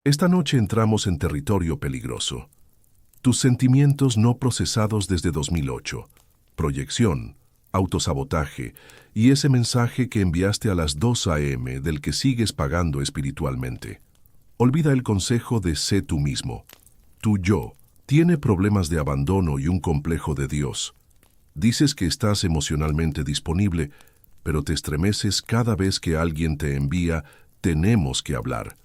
Esta noche entramos en territorio peligroso. Tus sentimientos no procesados desde 2008, proyección, autosabotaje y ese mensaje que enviaste a las 2 a.m. del que sigues pagando espiritualmente. Olvida el consejo de sé tú mismo. Tu yo tiene problemas de abandono y un complejo de Dios. Dices que estás emocionalmente disponible, pero te estremeces cada vez que alguien te envía tenemos que hablar.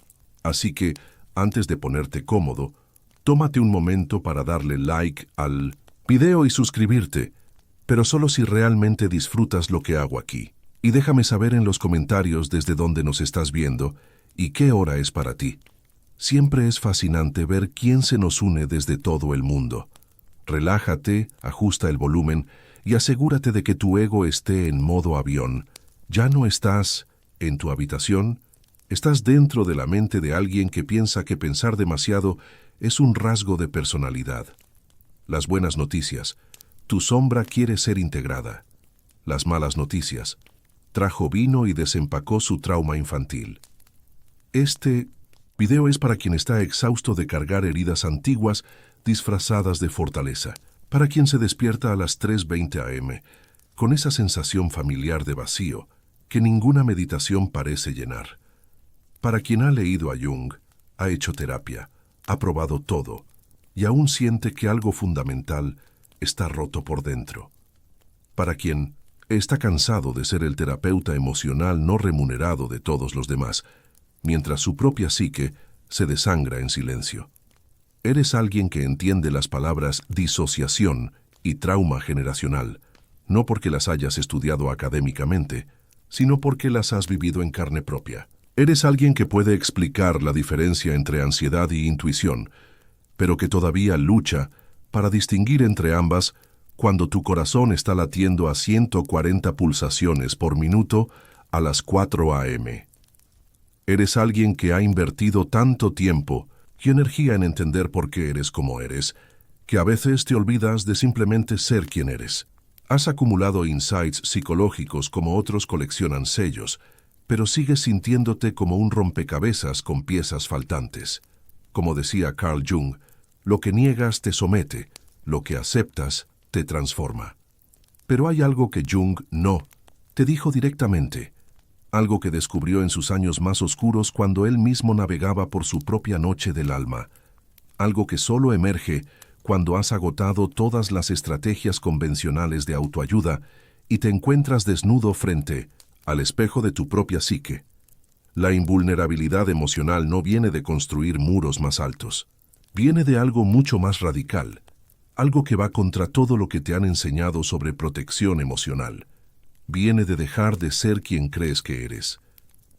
Así que, antes de ponerte cómodo, tómate un momento para darle like al video y suscribirte, pero solo si realmente disfrutas lo que hago aquí. Y déjame saber en los comentarios desde dónde nos estás viendo y qué hora es para ti. Siempre es fascinante ver quién se nos une desde todo el mundo. Relájate, ajusta el volumen y asegúrate de que tu ego esté en modo avión. Ya no estás en tu habitación, estás dentro de la mente de alguien que piensa que pensar demasiado es un rasgo de personalidad. Las buenas noticias: tu sombra quiere ser integrada. Las malas noticias: trajo vino y desempacó su trauma infantil. Este video es para quien está exhausto de cargar heridas antiguas disfrazadas de fortaleza, para quien se despierta a las 3:20 a.m. con esa sensación familiar de vacío que ninguna meditación parece llenar. Para quien ha leído a Jung, ha hecho terapia, ha probado todo y aún siente que algo fundamental está roto por dentro. Para quien está cansado de ser el terapeuta emocional no remunerado de todos los demás, mientras su propia psique se desangra en silencio. Eres alguien que entiende las palabras disociación y trauma generacional, no porque las hayas estudiado académicamente, sino porque las has vivido en carne propia. Eres alguien que puede explicar la diferencia entre ansiedad y intuición, pero que todavía lucha para distinguir entre ambas cuando tu corazón está latiendo a 140 pulsaciones por minuto a las 4 a.m. Eres alguien que ha invertido tanto tiempo y energía en entender por qué eres como eres, que a veces te olvidas de simplemente ser quien eres. Has acumulado insights psicológicos como otros coleccionan sellos, pero sigues sintiéndote como un rompecabezas con piezas faltantes. Como decía Carl Jung, lo que niegas te somete, lo que aceptas te transforma. Pero hay algo que Jung no te dijo directamente, algo que descubrió en sus años más oscuros cuando él mismo navegaba por su propia noche del alma, algo que solo emerge cuando has agotado todas las estrategias convencionales de autoayuda y te encuentras desnudo frente al espejo de tu propia psique. La invulnerabilidad emocional no viene de construir muros más altos, viene de algo mucho más radical, algo que va contra todo lo que te han enseñado sobre protección emocional. Viene de dejar de ser quien crees que eres.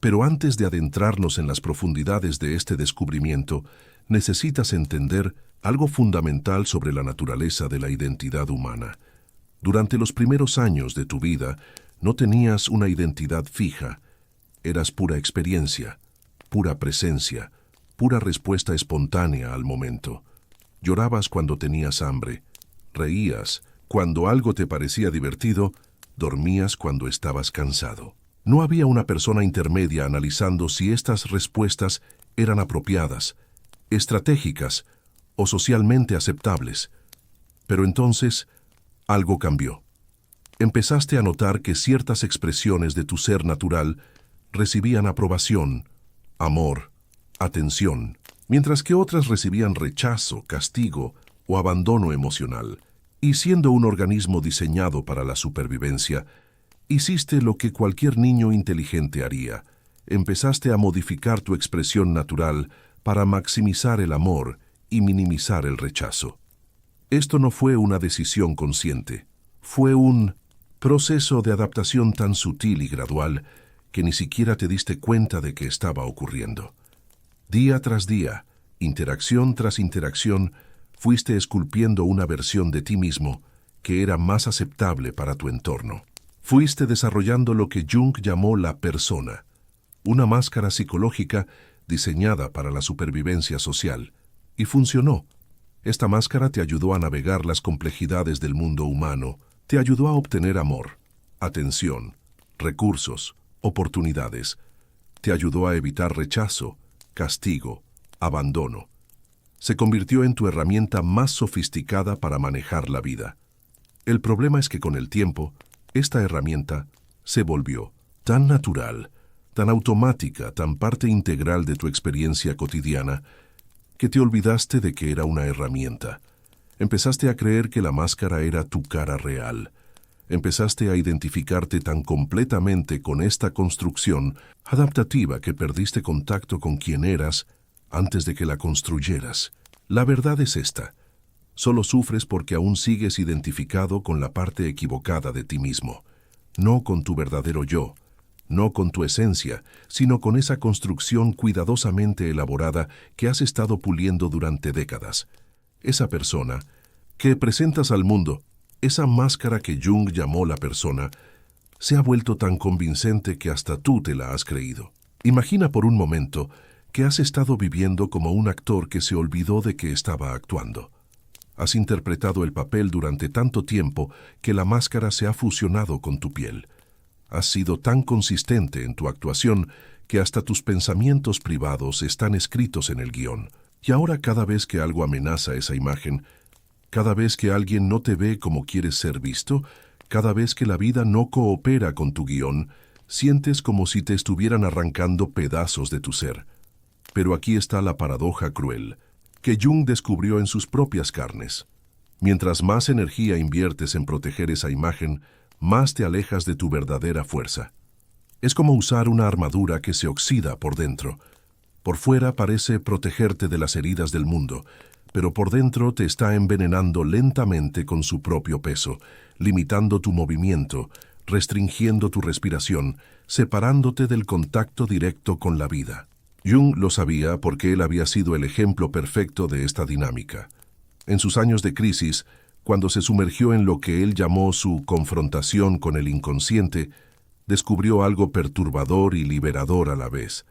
Pero antes de adentrarnos en las profundidades de este descubrimiento, necesitas entender algo fundamental sobre la naturaleza de la identidad humana. Durante los primeros años de tu vida, no tenías una identidad fija. Eras pura experiencia, pura presencia, pura respuesta espontánea al momento. Llorabas cuando tenías hambre, reías cuando algo te parecía divertido, dormías cuando estabas cansado. No había una persona intermedia analizando si estas respuestas eran apropiadas, estratégicas o socialmente aceptables. Pero entonces, algo cambió. Empezaste a notar que ciertas expresiones de tu ser natural recibían aprobación, amor, atención, mientras que otras recibían rechazo, castigo o abandono emocional. Y siendo un organismo diseñado para la supervivencia, hiciste lo que cualquier niño inteligente haría. Empezaste a modificar tu expresión natural para maximizar el amor y minimizar el rechazo. Esto no fue una decisión consciente, fue un proceso de adaptación tan sutil y gradual que ni siquiera te diste cuenta de que estaba ocurriendo. Día tras día, interacción tras interacción, fuiste esculpiendo una versión de ti mismo que era más aceptable para tu entorno. Fuiste desarrollando lo que Jung llamó la persona, una máscara psicológica diseñada para la supervivencia social, y funcionó. Esta máscara te ayudó a navegar las complejidades del mundo humano, te ayudó a obtener amor, atención, recursos, oportunidades, te ayudó a evitar rechazo, castigo, abandono. Se convirtió en tu herramienta más sofisticada para manejar la vida. El problema es que con el tiempo, esta herramienta se volvió tan natural, tan automática, tan parte integral de tu experiencia cotidiana, que te olvidaste de que era una herramienta. Empezaste a creer que la máscara era tu cara real. Empezaste a identificarte tan completamente con esta construcción adaptativa que perdiste contacto con quien eras antes de que la construyeras. La verdad es esta: solo sufres porque aún sigues identificado con la parte equivocada de ti mismo, no con tu verdadero yo, no con tu esencia, sino con esa construcción cuidadosamente elaborada que has estado puliendo durante décadas. Esa persona que presentas al mundo, esa máscara que Jung llamó la persona, se ha vuelto tan convincente que hasta tú te la has creído. Imagina por un momento que has estado viviendo como un actor que se olvidó de que estaba actuando. Has interpretado el papel durante tanto tiempo que la máscara se ha fusionado con tu piel. Has sido tan consistente en tu actuación que hasta tus pensamientos privados están escritos en el guión. Y ahora cada vez que algo amenaza esa imagen, cada vez que alguien no te ve como quieres ser visto, cada vez que la vida no coopera con tu guión, sientes como si te estuvieran arrancando pedazos de tu ser. Pero aquí está la paradoja cruel, que Jung descubrió en sus propias carnes. Mientras más energía inviertes en proteger esa imagen, más te alejas de tu verdadera fuerza. Es como usar una armadura que se oxida por dentro. Por fuera parece protegerte de las heridas del mundo, pero por dentro te está envenenando lentamente con su propio peso, limitando tu movimiento, restringiendo tu respiración, separándote del contacto directo con la vida. Jung lo sabía porque él había sido el ejemplo perfecto de esta dinámica. En sus años de crisis, cuando se sumergió en lo que él llamó su confrontación con el inconsciente, descubrió algo perturbador y liberador a la vez: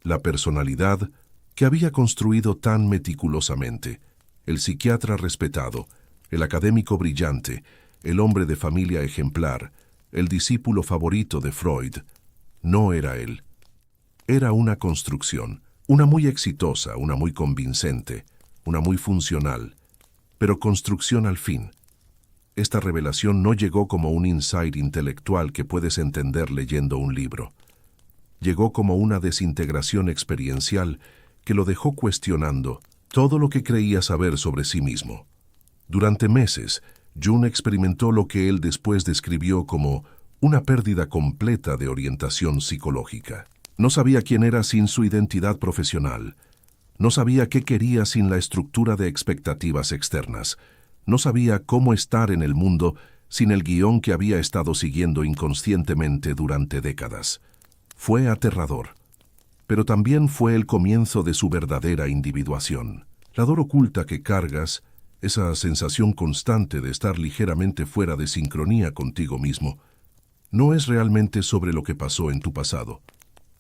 la personalidad que había construido tan meticulosamente. El psiquiatra respetado, el académico brillante, el hombre de familia ejemplar, el discípulo favorito de Freud, no era él. Era una construcción, una muy exitosa, una muy convincente, una muy funcional, pero construcción al fin. Esta revelación no llegó como un insight intelectual que puedes entender leyendo un libro. Llegó como una desintegración experiencial que lo dejó cuestionando todo lo que creía saber sobre sí mismo. Durante meses, Jung experimentó lo que él después describió como una pérdida completa de orientación psicológica. No sabía quién era sin su identidad profesional. No sabía qué quería sin la estructura de expectativas externas. No sabía cómo estar en el mundo sin el guión que había estado siguiendo inconscientemente durante décadas. Fue aterrador, pero también fue el comienzo de su verdadera individuación. La dor oculta que cargas, esa sensación constante de estar ligeramente fuera de sincronía contigo mismo, no es realmente sobre lo que pasó en tu pasado.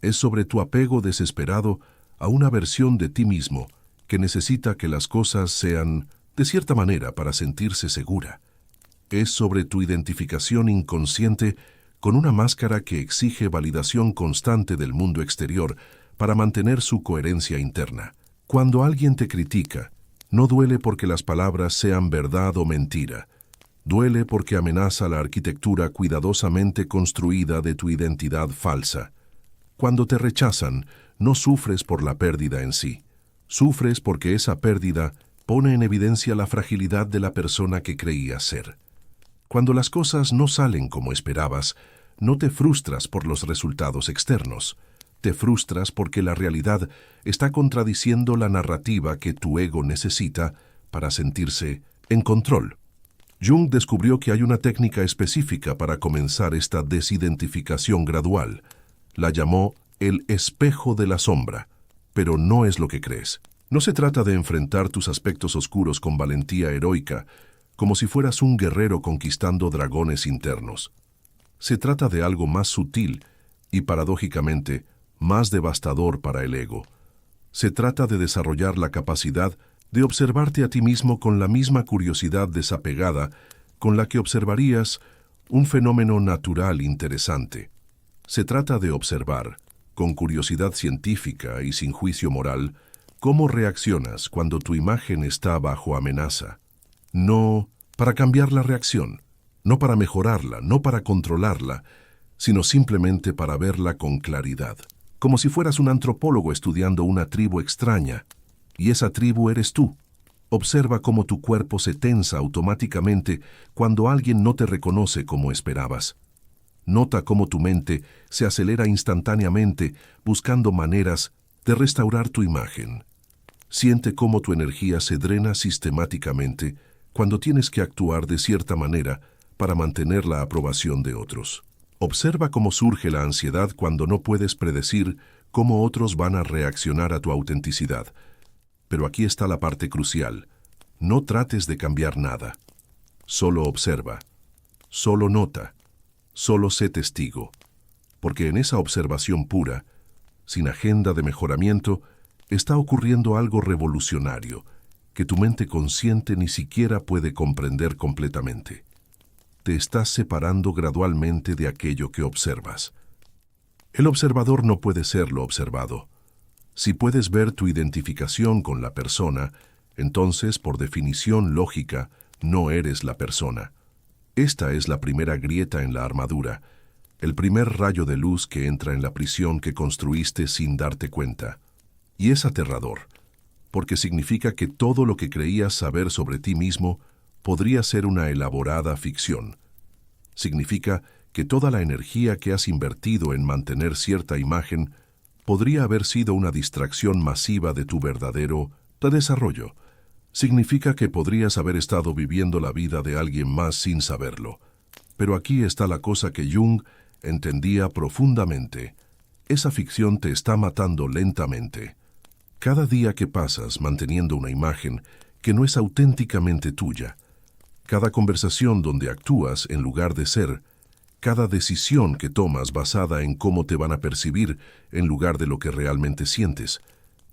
Es sobre tu apego desesperado a una versión de ti mismo que necesita que las cosas sean de cierta manera para sentirse segura. Es sobre tu identificación inconsciente con una máscara que exige validación constante del mundo exterior para mantener su coherencia interna. Cuando alguien te critica, no duele porque las palabras sean verdad o mentira. Duele porque amenaza la arquitectura cuidadosamente construida de tu identidad falsa. Cuando te rechazan, no sufres por la pérdida en sí. Sufres porque esa pérdida pone en evidencia la fragilidad de la persona que creías ser. Cuando las cosas no salen como esperabas, no te frustras por los resultados externos. Te frustras porque la realidad está contradiciendo la narrativa que tu ego necesita para sentirse en control. Jung descubrió que hay una técnica específica para comenzar esta desidentificación gradual. La llamó el espejo de la sombra, pero no es lo que crees. No se trata de enfrentar tus aspectos oscuros con valentía heroica, como si fueras un guerrero conquistando dragones internos. Se trata de algo más sutil y, paradójicamente, más devastador para el ego. Se trata de desarrollar la capacidad de observarte a ti mismo con la misma curiosidad desapegada con la que observarías un fenómeno natural interesante. Se trata de observar, con curiosidad científica y sin juicio moral, ¿Cómo reaccionas cuando tu imagen está bajo amenaza? No para cambiar la reacción, no para mejorarla, no para controlarla, sino simplemente para verla con claridad. Como si fueras un antropólogo estudiando una tribu extraña, y esa tribu eres tú. Observa cómo tu cuerpo se tensa automáticamente cuando alguien no te reconoce como esperabas. Nota cómo tu mente se acelera instantáneamente buscando maneras de restaurar tu imagen. Siente cómo tu energía se drena sistemáticamente cuando tienes que actuar de cierta manera para mantener la aprobación de otros. Observa cómo surge la ansiedad cuando no puedes predecir cómo otros van a reaccionar a tu autenticidad. Pero aquí está la parte crucial. No trates de cambiar nada. Solo observa. Solo nota. Solo sé testigo. Porque en esa observación pura, sin agenda de mejoramiento, está ocurriendo algo revolucionario que tu mente consciente ni siquiera puede comprender completamente. Te estás separando gradualmente de aquello que observas. El observador no puede ser lo observado. Si puedes ver tu identificación con la persona, entonces, por definición lógica, no eres la persona. Esta es la primera grieta en la armadura, el primer rayo de luz que entra en la prisión que construiste sin darte cuenta. Y es aterrador, porque significa que todo lo que creías saber sobre ti mismo podría ser una elaborada ficción. Significa que toda la energía que has invertido en mantener cierta imagen podría haber sido una distracción masiva de tu verdadero desarrollo. Significa que podrías haber estado viviendo la vida de alguien más sin saberlo. Pero aquí está la cosa que Jung entendía profundamente. Esa ficción te está matando lentamente. Cada día que pasas manteniendo una imagen que no es auténticamente tuya, cada conversación donde actúas en lugar de ser, cada decisión que tomas basada en cómo te van a percibir en lugar de lo que realmente sientes,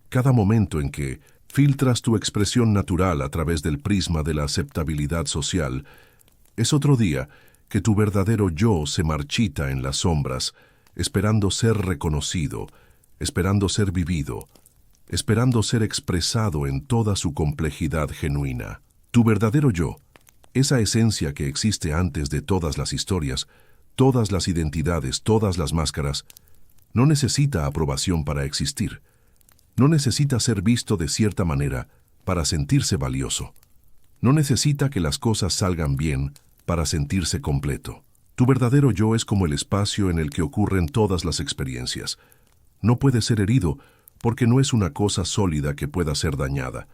cada momento en que filtras tu expresión natural a través del prisma de la aceptabilidad social, es otro día que tu verdadero yo se marchita en las sombras, esperando ser reconocido, esperando ser vivido, esperando ser expresado en toda su complejidad genuina. Tu verdadero yo, esa esencia que existe antes de todas las historias, todas las identidades, todas las máscaras, no necesita aprobación para existir. No necesita ser visto de cierta manera para sentirse valioso. No necesita que las cosas salgan bien para sentirse completo. Tu verdadero yo es como el espacio en el que ocurren todas las experiencias. No puede ser herido porque no es una cosa sólida que pueda ser dañada.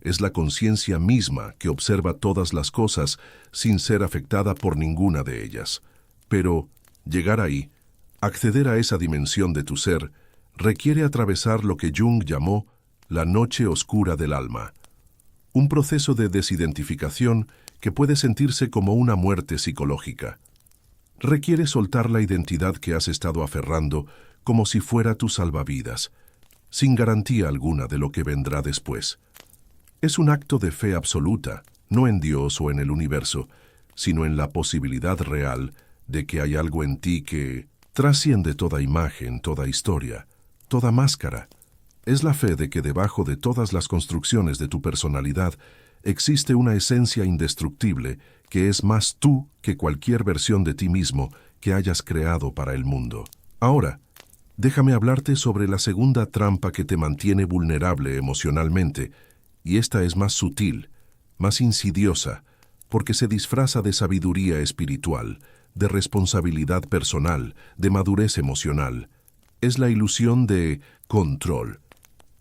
Es la conciencia misma que observa todas las cosas sin ser afectada por ninguna de ellas. Pero llegar ahí, acceder a esa dimensión de tu ser, requiere atravesar lo que Jung llamó la noche oscura del alma, un proceso de desidentificación que puede sentirse como una muerte psicológica. Requiere soltar la identidad que has estado aferrando como si fuera tu salvavidas, sin garantía alguna de lo que vendrá después. Es un acto de fe absoluta, no en Dios o en el universo, sino en la posibilidad real de que hay algo en ti que trasciende toda imagen, toda historia, toda máscara. Es la fe de que debajo de todas las construcciones de tu personalidad existe una esencia indestructible que es más tú que cualquier versión de ti mismo que hayas creado para el mundo. Ahora, déjame hablarte sobre la segunda trampa que te mantiene vulnerable emocionalmente, y esta es más sutil, más insidiosa, porque se disfraza de sabiduría espiritual, de responsabilidad personal, de madurez emocional. Es la ilusión de control,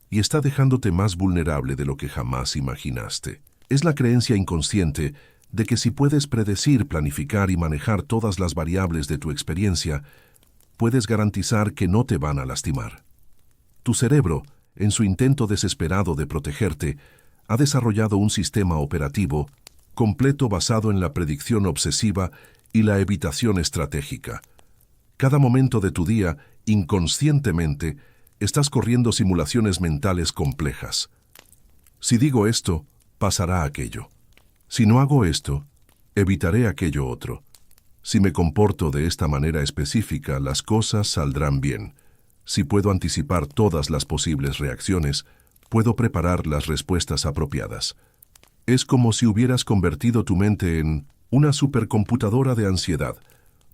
y está dejándote más vulnerable de lo que jamás imaginaste. Es la creencia inconsciente de que si puedes predecir, planificar y manejar todas las variables de tu experiencia, puedes garantizar que no te van a lastimar. Tu cerebro, en su intento desesperado de protegerte, ha desarrollado un sistema operativo completo basado en la predicción obsesiva y la evitación estratégica. Cada momento de tu día, inconscientemente, estás corriendo simulaciones mentales complejas. Si digo esto, pasará aquello. Si no hago esto, evitaré aquello otro. Si me comporto de esta manera específica, las cosas saldrán bien. Si puedo anticipar todas las posibles reacciones, Puedo preparar las respuestas apropiadas. Es como si hubieras convertido tu mente en una supercomputadora de ansiedad,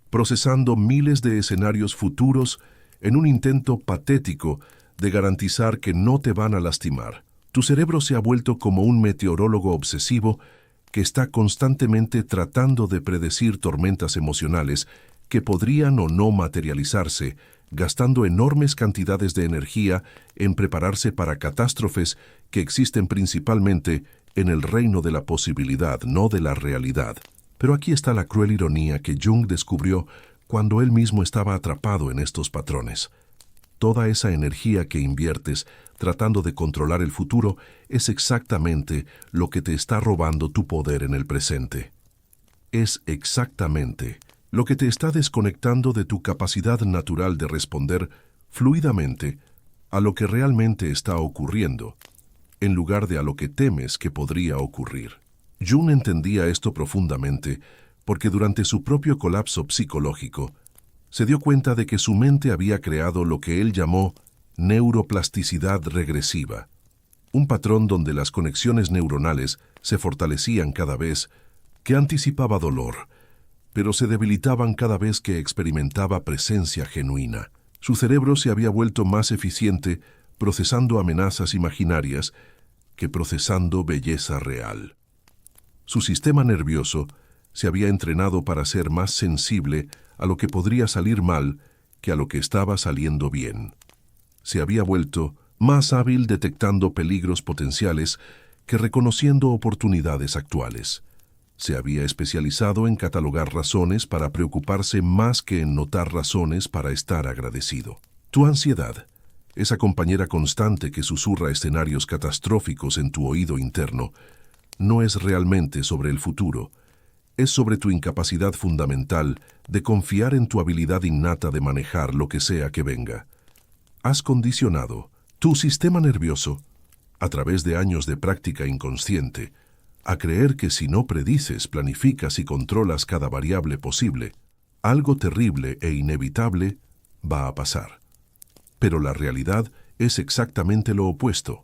procesando miles de escenarios futuros en un intento patético de garantizar que no te van a lastimar. Tu cerebro se ha vuelto como un meteorólogo obsesivo que está constantemente tratando de predecir tormentas emocionales que podrían o no materializarse, gastando enormes cantidades de energía en prepararse para catástrofes que existen principalmente en el reino de la posibilidad, no de la realidad. Pero aquí está la cruel ironía que Jung descubrió cuando él mismo estaba atrapado en estos patrones. Toda esa energía que inviertes tratando de controlar el futuro es exactamente lo que te está robando tu poder en el presente. Es exactamente lo que te está desconectando de tu capacidad natural de responder fluidamente a lo que realmente está ocurriendo, en lugar de a lo que temes que podría ocurrir. Jung entendía esto profundamente porque durante su propio colapso psicológico se dio cuenta de que su mente había creado lo que él llamó neuroplasticidad regresiva, un patrón donde las conexiones neuronales se fortalecían cada vez que anticipaba dolor, pero se debilitaban cada vez que experimentaba presencia genuina. Su cerebro se había vuelto más eficiente procesando amenazas imaginarias que procesando belleza real. Su sistema nervioso se había entrenado para ser más sensible a lo que podría salir mal que a lo que estaba saliendo bien. Se había vuelto más hábil detectando peligros potenciales que reconociendo oportunidades actuales. Se había especializado en catalogar razones para preocuparse más que en notar razones para estar agradecido. Tu ansiedad, esa compañera constante que susurra escenarios catastróficos en tu oído interno, no es realmente sobre el futuro, es sobre tu incapacidad fundamental de confiar en tu habilidad innata de manejar lo que sea que venga. Has condicionado tu sistema nervioso, a través de años de práctica inconsciente, a creer que si no predices, planificas y controlas cada variable posible, algo terrible e inevitable va a pasar. Pero la realidad es exactamente lo opuesto.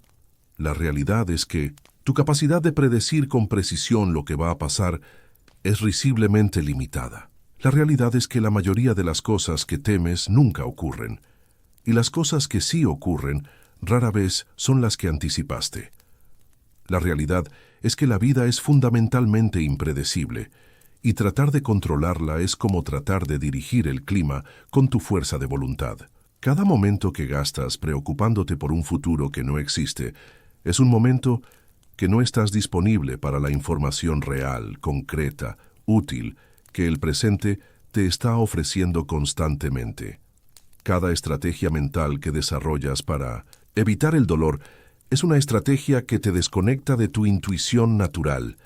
La realidad es que tu capacidad de predecir con precisión lo que va a pasar es risiblemente limitada. La realidad es que la mayoría de las cosas que temes nunca ocurren, y las cosas que sí ocurren rara vez son las que anticipaste. La realidad es que la vida es fundamentalmente impredecible, y tratar de controlarla es como tratar de dirigir el clima con tu fuerza de voluntad. Cada momento que gastas preocupándote por un futuro que no existe es un momento que no estás disponible para la información real, concreta, útil, que el presente te está ofreciendo constantemente. Cada estrategia mental que desarrollas para evitar el dolor es una estrategia que te desconecta de tu intuición natural,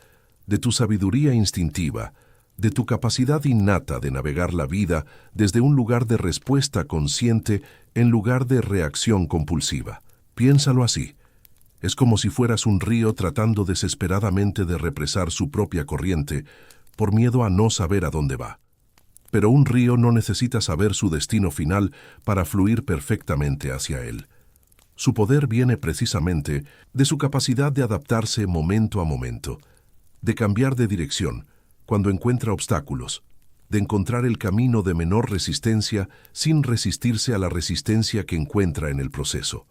de tu sabiduría instintiva, de tu capacidad innata de navegar la vida desde un lugar de respuesta consciente en lugar de reacción compulsiva. Piénsalo así. Es como si fueras un río tratando desesperadamente de represar su propia corriente por miedo a no saber a dónde va. Pero un río no necesita saber su destino final para fluir perfectamente hacia él. Su poder viene precisamente de su capacidad de adaptarse momento a momento, de cambiar de dirección cuando encuentra obstáculos, de encontrar el camino de menor resistencia sin resistirse a la resistencia que encuentra en el proceso.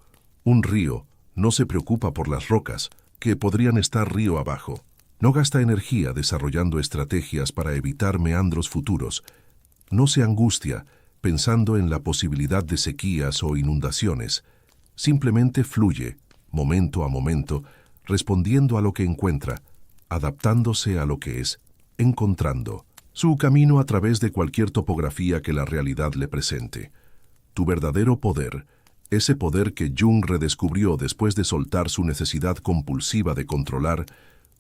Un río no se preocupa por las rocas, que podrían estar río abajo. No gasta energía desarrollando estrategias para evitar meandros futuros. No se angustia pensando en la posibilidad de sequías o inundaciones. Simplemente fluye, momento a momento, respondiendo a lo que encuentra, adaptándose a lo que es, encontrando su camino a través de cualquier topografía que la realidad le presente. Tu verdadero poder, ese poder que Jung redescubrió después de soltar su necesidad compulsiva de controlar,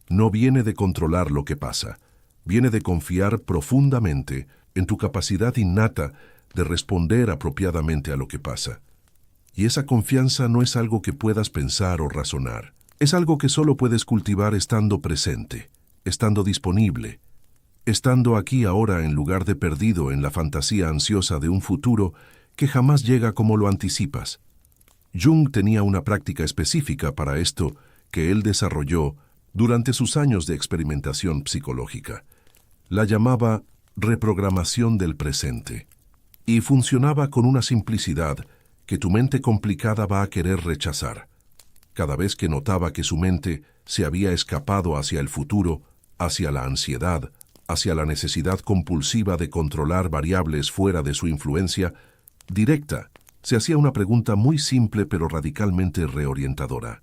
no viene de controlar lo que pasa, viene de confiar profundamente en tu capacidad innata de responder apropiadamente a lo que pasa. Y esa confianza no es algo que puedas pensar o razonar. Es algo que solo puedes cultivar estando presente, estando disponible, estando aquí ahora en lugar de perdido en la fantasía ansiosa de un futuro que jamás llega como lo anticipas. Jung tenía una práctica específica para esto que él desarrolló durante sus años de experimentación psicológica. La llamaba reprogramación del presente. Y funcionaba con una simplicidad que tu mente complicada va a querer rechazar. Cada vez que notaba que su mente se había escapado hacia el futuro, hacia la ansiedad, hacia la necesidad compulsiva de controlar variables fuera de su influencia directa, se hacía una pregunta muy simple pero radicalmente reorientadora.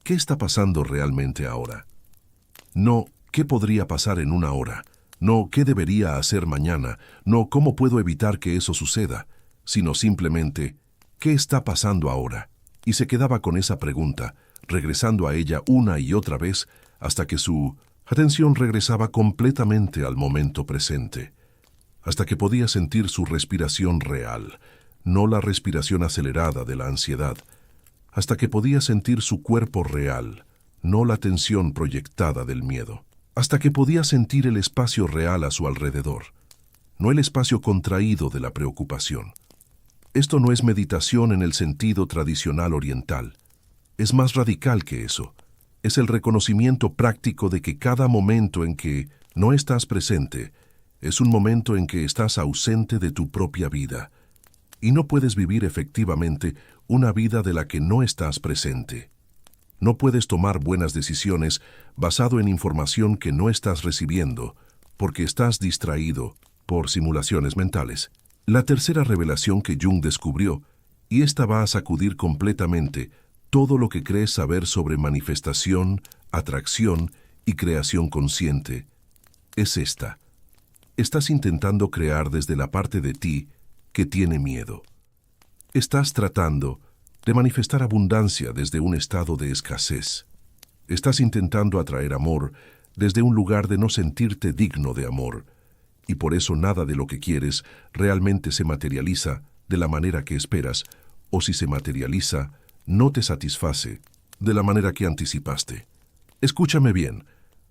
¿Qué está pasando realmente ahora? No, ¿qué podría pasar en una hora? No, ¿qué debería hacer mañana? No, ¿cómo puedo evitar que eso suceda? Sino simplemente, ¿qué está pasando ahora? Y se quedaba con esa pregunta, regresando a ella una y otra vez hasta que su atención regresaba completamente al momento presente, hasta que podía sentir su respiración real, no la respiración acelerada de la ansiedad, hasta que podía sentir su cuerpo real, no la tensión proyectada del miedo, hasta que podía sentir el espacio real a su alrededor, no el espacio contraído de la preocupación. Esto no es meditación en el sentido tradicional oriental. Es más radical que eso. Es el reconocimiento práctico de que cada momento en que no estás presente es un momento en que estás ausente de tu propia vida, y no puedes vivir efectivamente una vida de la que no estás presente. No puedes tomar buenas decisiones basado en información que no estás recibiendo, porque estás distraído por simulaciones mentales. La tercera revelación que Jung descubrió, y esta va a sacudir completamente todo lo que crees saber sobre manifestación, atracción y creación consciente, es esta. Estás intentando crear desde la parte de ti que tiene miedo. Estás tratando de manifestar abundancia desde un estado de escasez. Estás intentando atraer amor desde un lugar de no sentirte digno de amor, y por eso nada de lo que quieres realmente se materializa de la manera que esperas, o si se materializa, no te satisface de la manera que anticipaste. Escúchame bien,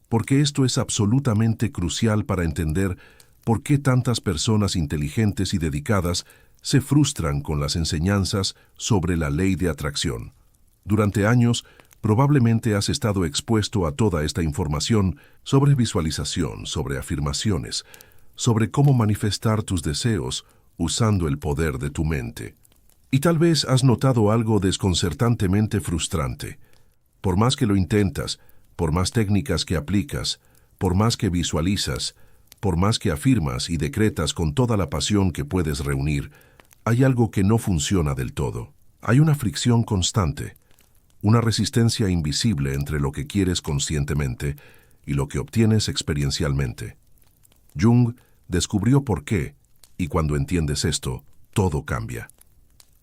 porque esto es absolutamente crucial para entender por qué tantas personas inteligentes y dedicadas se frustran con las enseñanzas sobre la ley de atracción. Durante años, probablemente has estado expuesto a toda esta información sobre visualización, sobre afirmaciones, sobre cómo manifestar tus deseos usando el poder de tu mente. Y tal vez has notado algo desconcertantemente frustrante. Por más que lo intentas, por más técnicas que aplicas, por más que visualizas, por más que afirmas y decretas con toda la pasión que puedes reunir, hay algo que no funciona del todo. Hay una fricción constante, una resistencia invisible entre lo que quieres conscientemente y lo que obtienes experiencialmente. Jung descubrió por qué, y cuando entiendes esto, todo cambia.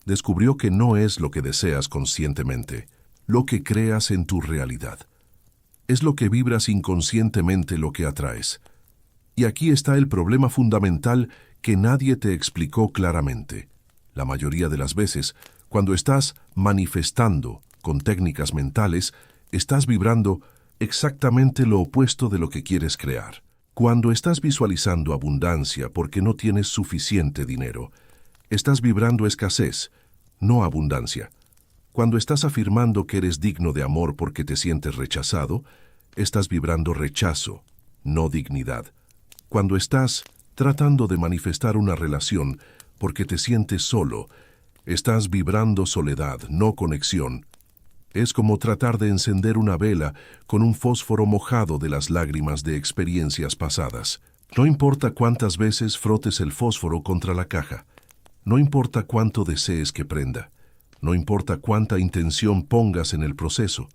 Descubrió que no es lo que deseas conscientemente, lo que creas en tu realidad. Es lo que vibras inconscientemente lo que atraes. Y aquí está el problema fundamental que nadie te explicó claramente. La mayoría de las veces, cuando estás manifestando con técnicas mentales, estás vibrando exactamente lo opuesto de lo que quieres crear. Cuando estás visualizando abundancia porque no tienes suficiente dinero, estás vibrando escasez, no abundancia. Cuando estás afirmando que eres digno de amor porque te sientes rechazado, estás vibrando rechazo, no dignidad. Cuando estás tratando de manifestar una relación porque te sientes solo, estás vibrando soledad, no conexión. Es como tratar de encender una vela con un fósforo mojado de las lágrimas de experiencias pasadas. No importa cuántas veces frotes el fósforo contra la caja. No importa cuánto desees que prenda. No importa cuánta intención pongas en el proceso.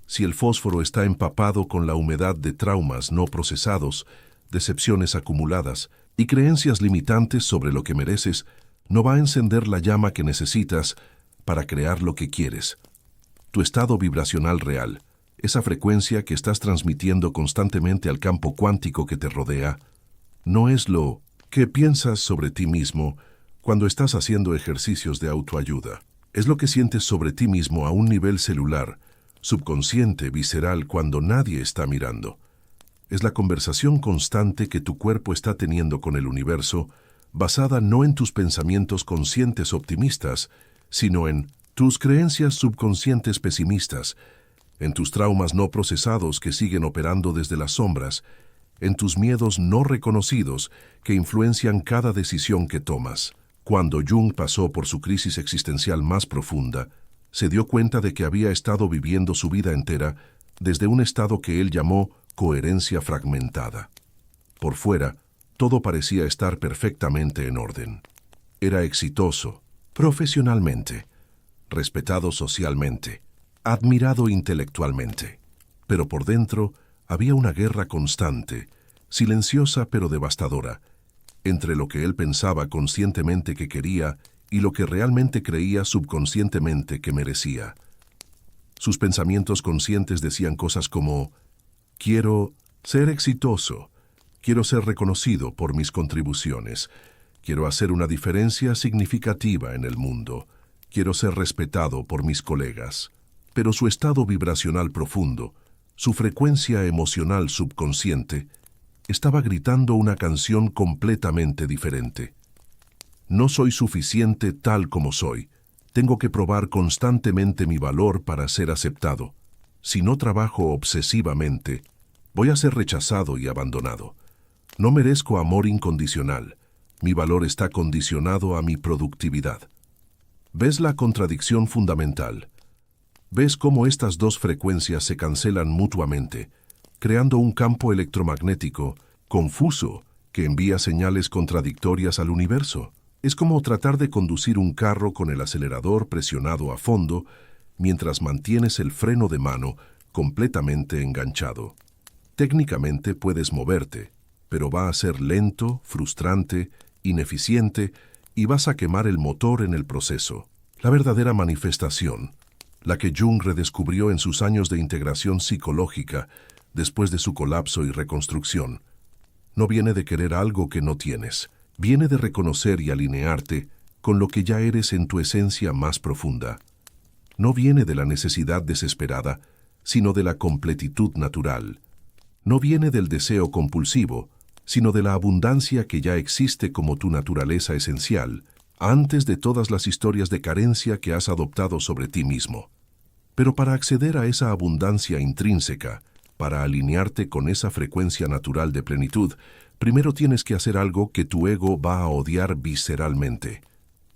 Si el fósforo está empapado con la humedad de traumas no procesados, decepciones acumuladas y creencias limitantes sobre lo que mereces, no va a encender la llama que necesitas para crear lo que quieres. Tu estado vibracional real, esa frecuencia que estás transmitiendo constantemente al campo cuántico que te rodea, no es lo que piensas sobre ti mismo cuando estás haciendo ejercicios de autoayuda. Es lo que sientes sobre ti mismo a un nivel celular, subconsciente, visceral, cuando nadie está mirando. Es la conversación constante que tu cuerpo está teniendo con el universo, basada no en tus pensamientos conscientes optimistas, sino en tus creencias subconscientes pesimistas, en tus traumas no procesados que siguen operando desde las sombras, en tus miedos no reconocidos que influencian cada decisión que tomas. Cuando Jung pasó por su crisis existencial más profunda, se dio cuenta de que había estado viviendo su vida entera desde un estado que él llamó coherencia fragmentada. Por fuera, todo parecía estar perfectamente en orden. Era exitoso, profesionalmente, respetado socialmente, admirado intelectualmente. Pero por dentro había una guerra constante, silenciosa pero devastadora, entre lo que él pensaba conscientemente que quería y lo que realmente creía subconscientemente que merecía. Sus pensamientos conscientes decían cosas como: quiero ser exitoso, quiero ser reconocido por mis contribuciones, quiero hacer una diferencia significativa en el mundo, quiero ser respetado por mis colegas. Pero su estado vibracional profundo, su frecuencia emocional subconsciente, estaba gritando una canción completamente diferente. No soy suficiente tal como soy. Tengo que probar constantemente mi valor para ser aceptado. Si no trabajo obsesivamente, voy a ser rechazado y abandonado. No merezco amor incondicional. Mi valor está condicionado a mi productividad. ¿Ves la contradicción fundamental? ¿Ves cómo estas dos frecuencias se cancelan mutuamente, creando un campo electromagnético confuso que envía señales contradictorias al universo? Es como tratar de conducir un carro con el acelerador presionado a fondo mientras mantienes el freno de mano completamente enganchado. Técnicamente puedes moverte, pero va a ser lento, frustrante, ineficiente y vas a quemar el motor en el proceso. La verdadera manifestación, la que Jung redescubrió en sus años de integración psicológica después de su colapso y reconstrucción, no viene de querer algo que no tienes, viene de reconocer y alinearte con lo que ya eres en tu esencia más profunda. No viene de la necesidad desesperada, sino de la completitud natural. No viene del deseo compulsivo, sino de la abundancia que ya existe como tu naturaleza esencial, antes de todas las historias de carencia que has adoptado sobre ti mismo. Pero para acceder a esa abundancia intrínseca, para alinearte con esa frecuencia natural de plenitud, primero tienes que hacer algo que tu ego va a odiar visceralmente.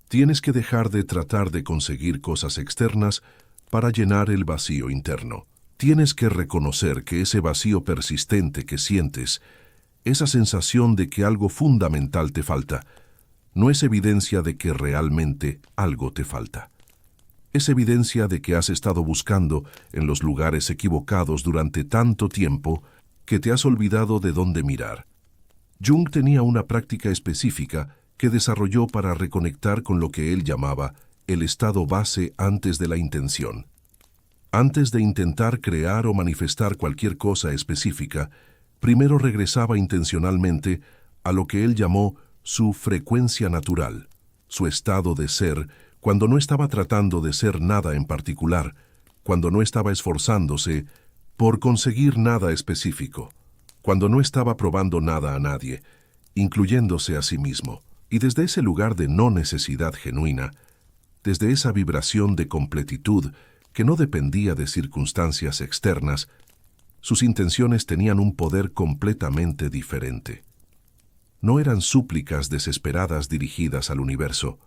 Tienes que dejar de tratar de conseguir cosas externas para llenar el vacío interno. Tienes que reconocer que ese vacío persistente que sientes, esa sensación de que algo fundamental te falta, no es evidencia de que realmente algo te falta. Es evidencia de que has estado buscando en los lugares equivocados durante tanto tiempo que te has olvidado de dónde mirar. Jung tenía una práctica específica que desarrolló para reconectar con lo que él llamaba el estado base antes de la intención. Antes de intentar crear o manifestar cualquier cosa específica, primero regresaba intencionalmente a lo que él llamó su frecuencia natural, su estado de ser, cuando no estaba tratando de ser nada en particular, cuando no estaba esforzándose por conseguir nada específico, cuando no estaba probando nada a nadie, incluyéndose a sí mismo. Y desde ese lugar de no necesidad genuina, desde esa vibración de completitud que no dependía de circunstancias externas, sus intenciones tenían un poder completamente diferente. No eran súplicas desesperadas dirigidas al universo,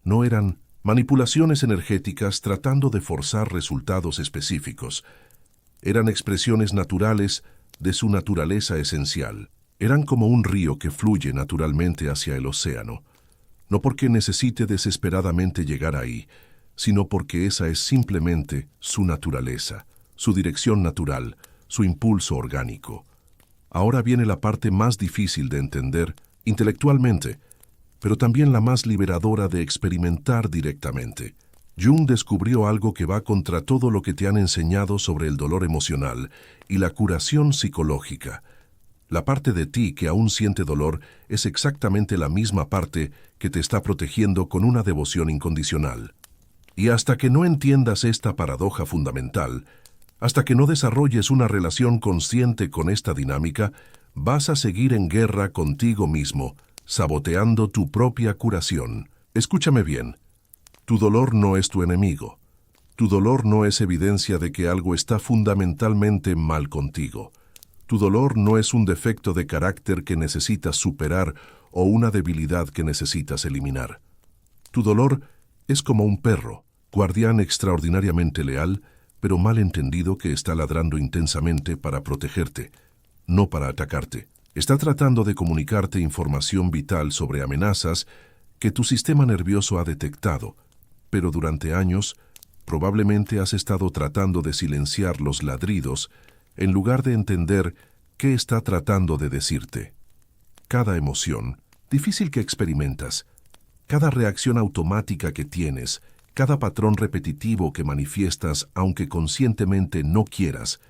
no eran manipulaciones energéticas tratando de forzar resultados específicos. Eran expresiones naturales de su naturaleza esencial. Eran como un río que fluye naturalmente hacia el océano, no porque necesite desesperadamente llegar ahí, sino porque esa es simplemente su naturaleza, su dirección natural, su impulso orgánico. Ahora viene la parte más difícil de entender intelectualmente, pero también la más liberadora de experimentar directamente. Jung descubrió algo que va contra todo lo que te han enseñado sobre el dolor emocional y la curación psicológica. La parte de ti que aún siente dolor es exactamente la misma parte que te está protegiendo con una devoción incondicional. Y hasta que no entiendas esta paradoja fundamental, hasta que no desarrolles una relación consciente con esta dinámica, vas a seguir en guerra contigo mismo, saboteando tu propia curación. Escúchame bien. Tu dolor no es tu enemigo. Tu dolor no es evidencia de que algo está fundamentalmente mal contigo. Tu dolor no es un defecto de carácter que necesitas superar o una debilidad que necesitas eliminar. Tu dolor es como un perro, guardián extraordinariamente leal, pero mal entendido que está ladrando intensamente para protegerte, no para atacarte. Está tratando de comunicarte información vital sobre amenazas que tu sistema nervioso ha detectado, pero durante años probablemente has estado tratando de silenciar los ladridos en lugar de entender qué está tratando de decirte. Cada emoción difícil que experimentas, cada reacción automática que tienes, cada patrón repetitivo que manifiestas aunque conscientemente no quieras,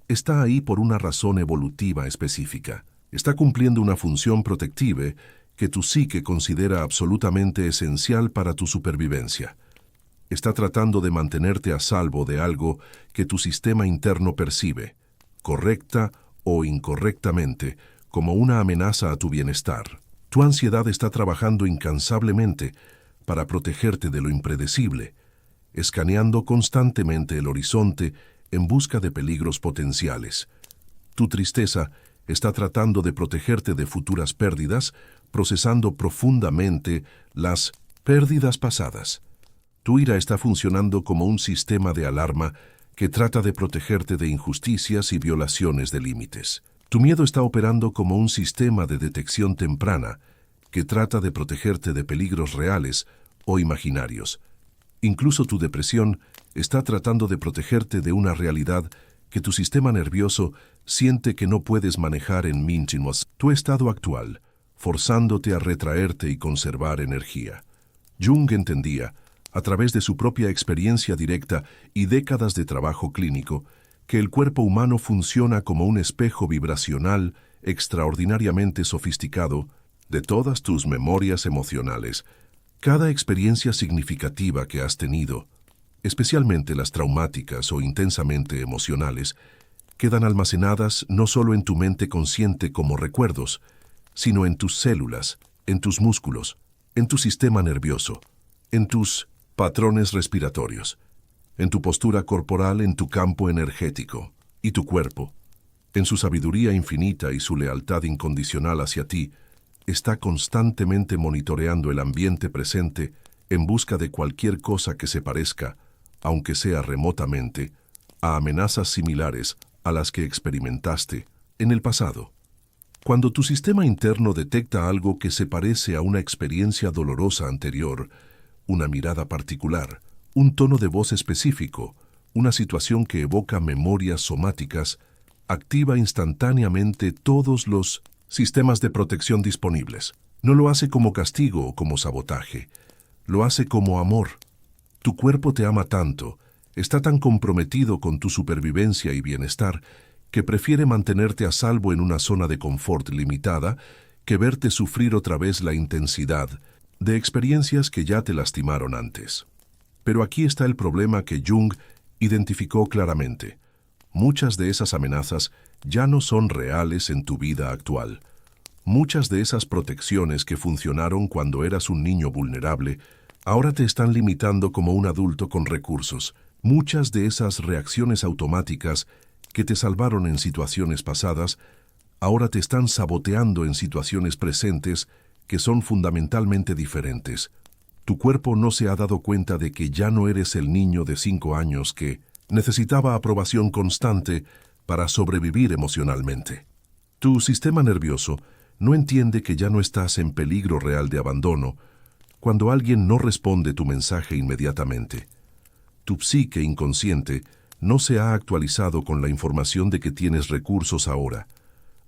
está ahí por una razón evolutiva específica. Está cumpliendo una función protectiva que tu psique considera absolutamente esencial para tu supervivencia. Está tratando de mantenerte a salvo de algo que tu sistema interno percibe, correcta o incorrectamente, como una amenaza a tu bienestar. Tu ansiedad está trabajando incansablemente para protegerte de lo impredecible, escaneando constantemente el horizonte en busca de peligros potenciales. Tu tristeza está tratando de protegerte de futuras pérdidas, procesando profundamente las pérdidas pasadas. Tu ira está funcionando como un sistema de alarma que trata de protegerte de injusticias y violaciones de límites. Tu miedo está operando como un sistema de detección temprana que trata de protegerte de peligros reales o imaginarios. Incluso tu depresión está tratando de protegerte de una realidad que tu sistema nervioso siente que no puedes manejar en mínimos. Tu estado actual, forzándote a retraerte y conservar energía. Jung entendía, a través de su propia experiencia directa y décadas de trabajo clínico, que el cuerpo humano funciona como un espejo vibracional extraordinariamente sofisticado de todas tus memorias emocionales. Cada experiencia significativa que has tenido, especialmente las traumáticas o intensamente emocionales, quedan almacenadas no solo en tu mente consciente como recuerdos, sino en tus células, en tus músculos, en tu sistema nervioso, en tus patrones respiratorios, en tu postura corporal, en tu campo energético y tu cuerpo, en su sabiduría infinita y su lealtad incondicional hacia ti, está constantemente monitoreando el ambiente presente en busca de cualquier cosa que se parezca, aunque sea remotamente, a amenazas similares a las que experimentaste en el pasado. Cuando tu sistema interno detecta algo que se parece a una experiencia dolorosa anterior, una mirada particular, un tono de voz específico, una situación que evoca memorias somáticas, activa instantáneamente todos los sistemas de protección disponibles. No lo hace como castigo o como sabotaje, lo hace como amor. Tu cuerpo te ama tanto, está tan comprometido con tu supervivencia y bienestar, que prefiere mantenerte a salvo en una zona de confort limitada que verte sufrir otra vez la intensidad de experiencias que ya te lastimaron antes. Pero aquí está el problema que Jung identificó claramente. Muchas de esas amenazas ya no son reales en tu vida actual. Muchas de esas protecciones que funcionaron cuando eras un niño vulnerable, ahora te están limitando como un adulto con recursos. Muchas de esas reacciones automáticas que te salvaron en situaciones pasadas, ahora te están saboteando en situaciones presentes que son fundamentalmente diferentes. Tu cuerpo no se ha dado cuenta de que ya no eres el niño de 5 años que necesitaba aprobación constante para sobrevivir emocionalmente. Tu sistema nervioso no entiende que ya no estás en peligro real de abandono cuando alguien no responde tu mensaje inmediatamente. Tu psique inconsciente no se ha actualizado con la información de que tienes recursos ahora,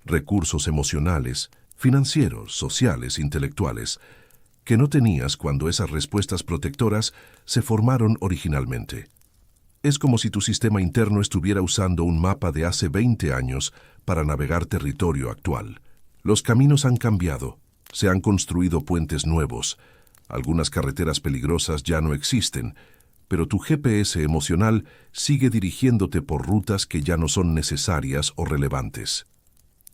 recursos emocionales, financieros, sociales, intelectuales, que no tenías cuando esas respuestas protectoras se formaron originalmente. Es como si tu sistema interno estuviera usando un mapa de hace 20 años para navegar territorio actual. Los caminos han cambiado, se han construido puentes nuevos, algunas carreteras peligrosas ya no existen, pero tu GPS emocional sigue dirigiéndote por rutas que ya no son necesarias o relevantes.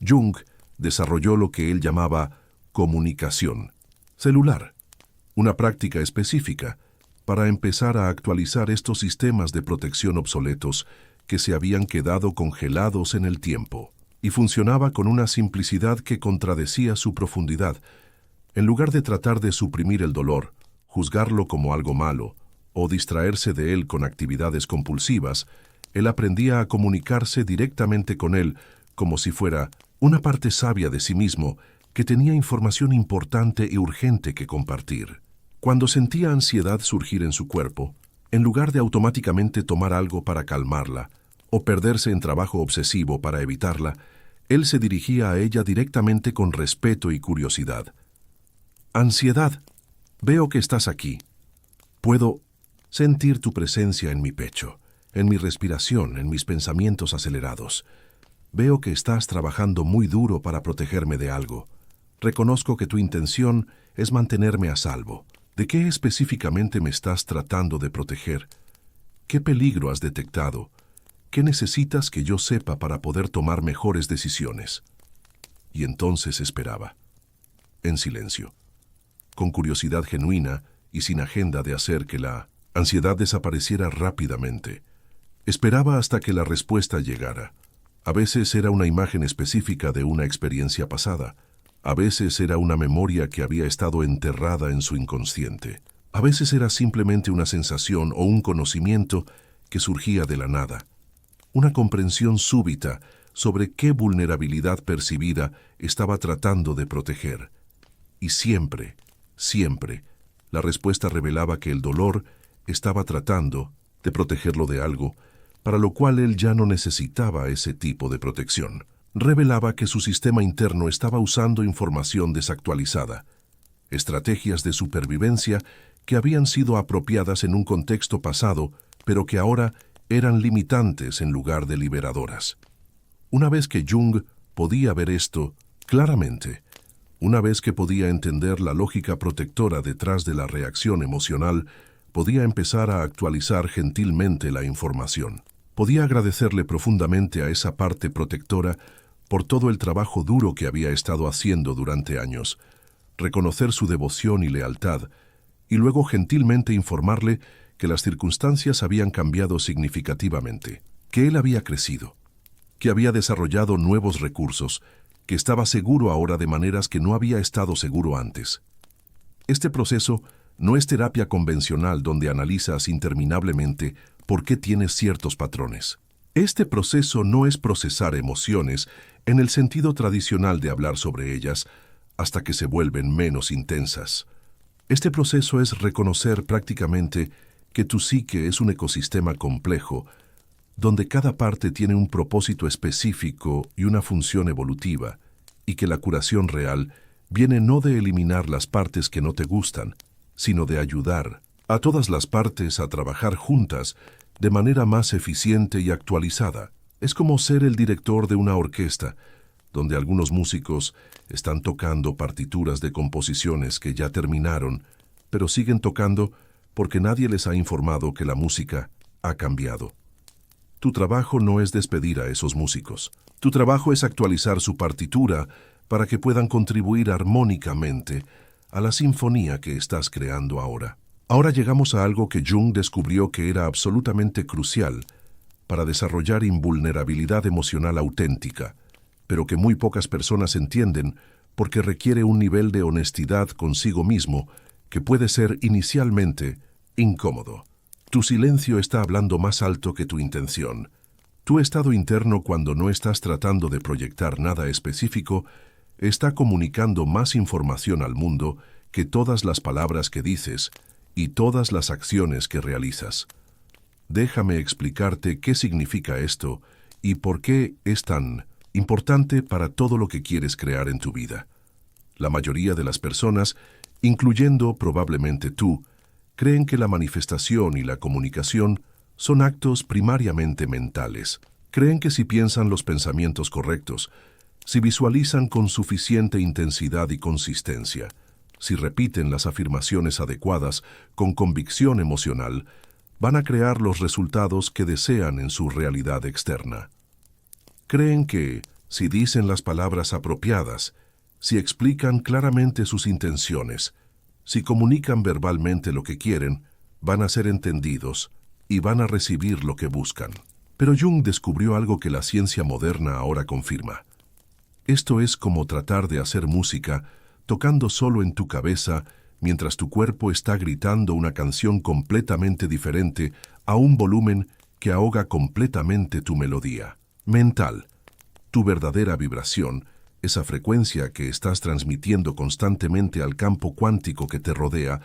Jung desarrolló lo que él llamaba comunicación celular, una práctica específica para empezar a actualizar estos sistemas de protección obsoletos que se habían quedado congelados en el tiempo, y funcionaba con una simplicidad que contradecía su profundidad. En lugar de tratar de suprimir el dolor, juzgarlo como algo malo, o distraerse de él con actividades compulsivas, él aprendía a comunicarse directamente con él como si fuera una parte sabia de sí mismo que tenía información importante y urgente que compartir. Cuando sentía ansiedad surgir en su cuerpo, en lugar de automáticamente tomar algo para calmarla o perderse en trabajo obsesivo para evitarla, él se dirigía a ella directamente con respeto y curiosidad. «Ansiedad, veo que estás aquí. Puedo sentir tu presencia en mi pecho, en mi respiración, en mis pensamientos acelerados. Veo que estás trabajando muy duro para protegerme de algo. Reconozco que tu intención es mantenerme a salvo. ¿De qué específicamente me estás tratando de proteger? ¿Qué peligro has detectado? ¿Qué necesitas que yo sepa para poder tomar mejores decisiones?» Y entonces esperaba, en silencio, con curiosidad genuina y sin agenda de hacer que la ansiedad desapareciera rápidamente. Esperaba hasta que la respuesta llegara. A veces era una imagen específica de una experiencia pasada. A veces era una memoria que había estado enterrada en su inconsciente. A veces era simplemente una sensación o un conocimiento que surgía de la nada. Una comprensión súbita sobre qué vulnerabilidad percibida estaba tratando de proteger. Y siempre, siempre, la respuesta revelaba que el dolor estaba tratando de protegerlo de algo, para lo cual él ya no necesitaba ese tipo de protección. Revelaba que su sistema interno estaba usando información desactualizada, estrategias de supervivencia que habían sido apropiadas en un contexto pasado, pero que ahora eran limitantes en lugar de liberadoras. Una vez que Jung podía ver esto claramente, una vez que podía entender la lógica protectora detrás de la reacción emocional, podía empezar a actualizar gentilmente la información. Podía agradecerle profundamente a esa parte protectora por todo el trabajo duro que había estado haciendo durante años, reconocer su devoción y lealtad, y luego gentilmente informarle que las circunstancias habían cambiado significativamente, que él había crecido, que había desarrollado nuevos recursos, que estaba seguro ahora de maneras que no había estado seguro antes. Este proceso no es terapia convencional donde analizas interminablemente por qué tienes ciertos patrones. Este proceso no es procesar emociones en el sentido tradicional de hablar sobre ellas hasta que se vuelven menos intensas. Este proceso es reconocer prácticamente que tu psique es un ecosistema complejo, donde cada parte tiene un propósito específico y una función evolutiva, y que la curación real viene no de eliminar las partes que no te gustan, sino de ayudar a todas las partes a trabajar juntas de manera más eficiente y actualizada. Es como ser el director de una orquesta, donde algunos músicos están tocando partituras de composiciones que ya terminaron, pero siguen tocando porque nadie les ha informado que la música ha cambiado. Tu trabajo no es despedir a esos músicos. Tu trabajo es actualizar su partitura para que puedan contribuir armónicamente a la sinfonía que estás creando ahora. Ahora llegamos a algo que Jung descubrió que era absolutamente crucial para desarrollar invulnerabilidad emocional auténtica, pero que muy pocas personas entienden porque requiere un nivel de honestidad consigo mismo que puede ser inicialmente incómodo. Tu silencio está hablando más alto que tu intención. Tu estado interno, cuando no estás tratando de proyectar nada específico, está comunicando más información al mundo que todas las palabras que dices y todas las acciones que realizas. Déjame explicarte qué significa esto y por qué es tan importante para todo lo que quieres crear en tu vida. La mayoría de las personas, incluyendo probablemente tú, creen que la manifestación y la comunicación son actos primariamente mentales. Creen que si piensan los pensamientos correctos, si visualizan con suficiente intensidad y consistencia, si repiten las afirmaciones adecuadas con convicción emocional, van a crear los resultados que desean en su realidad externa. Creen que, si dicen las palabras apropiadas, si explican claramente sus intenciones, si comunican verbalmente lo que quieren, van a ser entendidos y van a recibir lo que buscan. Pero Jung descubrió algo que la ciencia moderna ahora confirma. Esto es como tratar de hacer música tocando solo en tu cabeza mientras tu cuerpo está gritando una canción completamente diferente a un volumen que ahoga completamente tu melodía. Mental. Tu verdadera vibración, esa frecuencia que estás transmitiendo constantemente al campo cuántico que te rodea,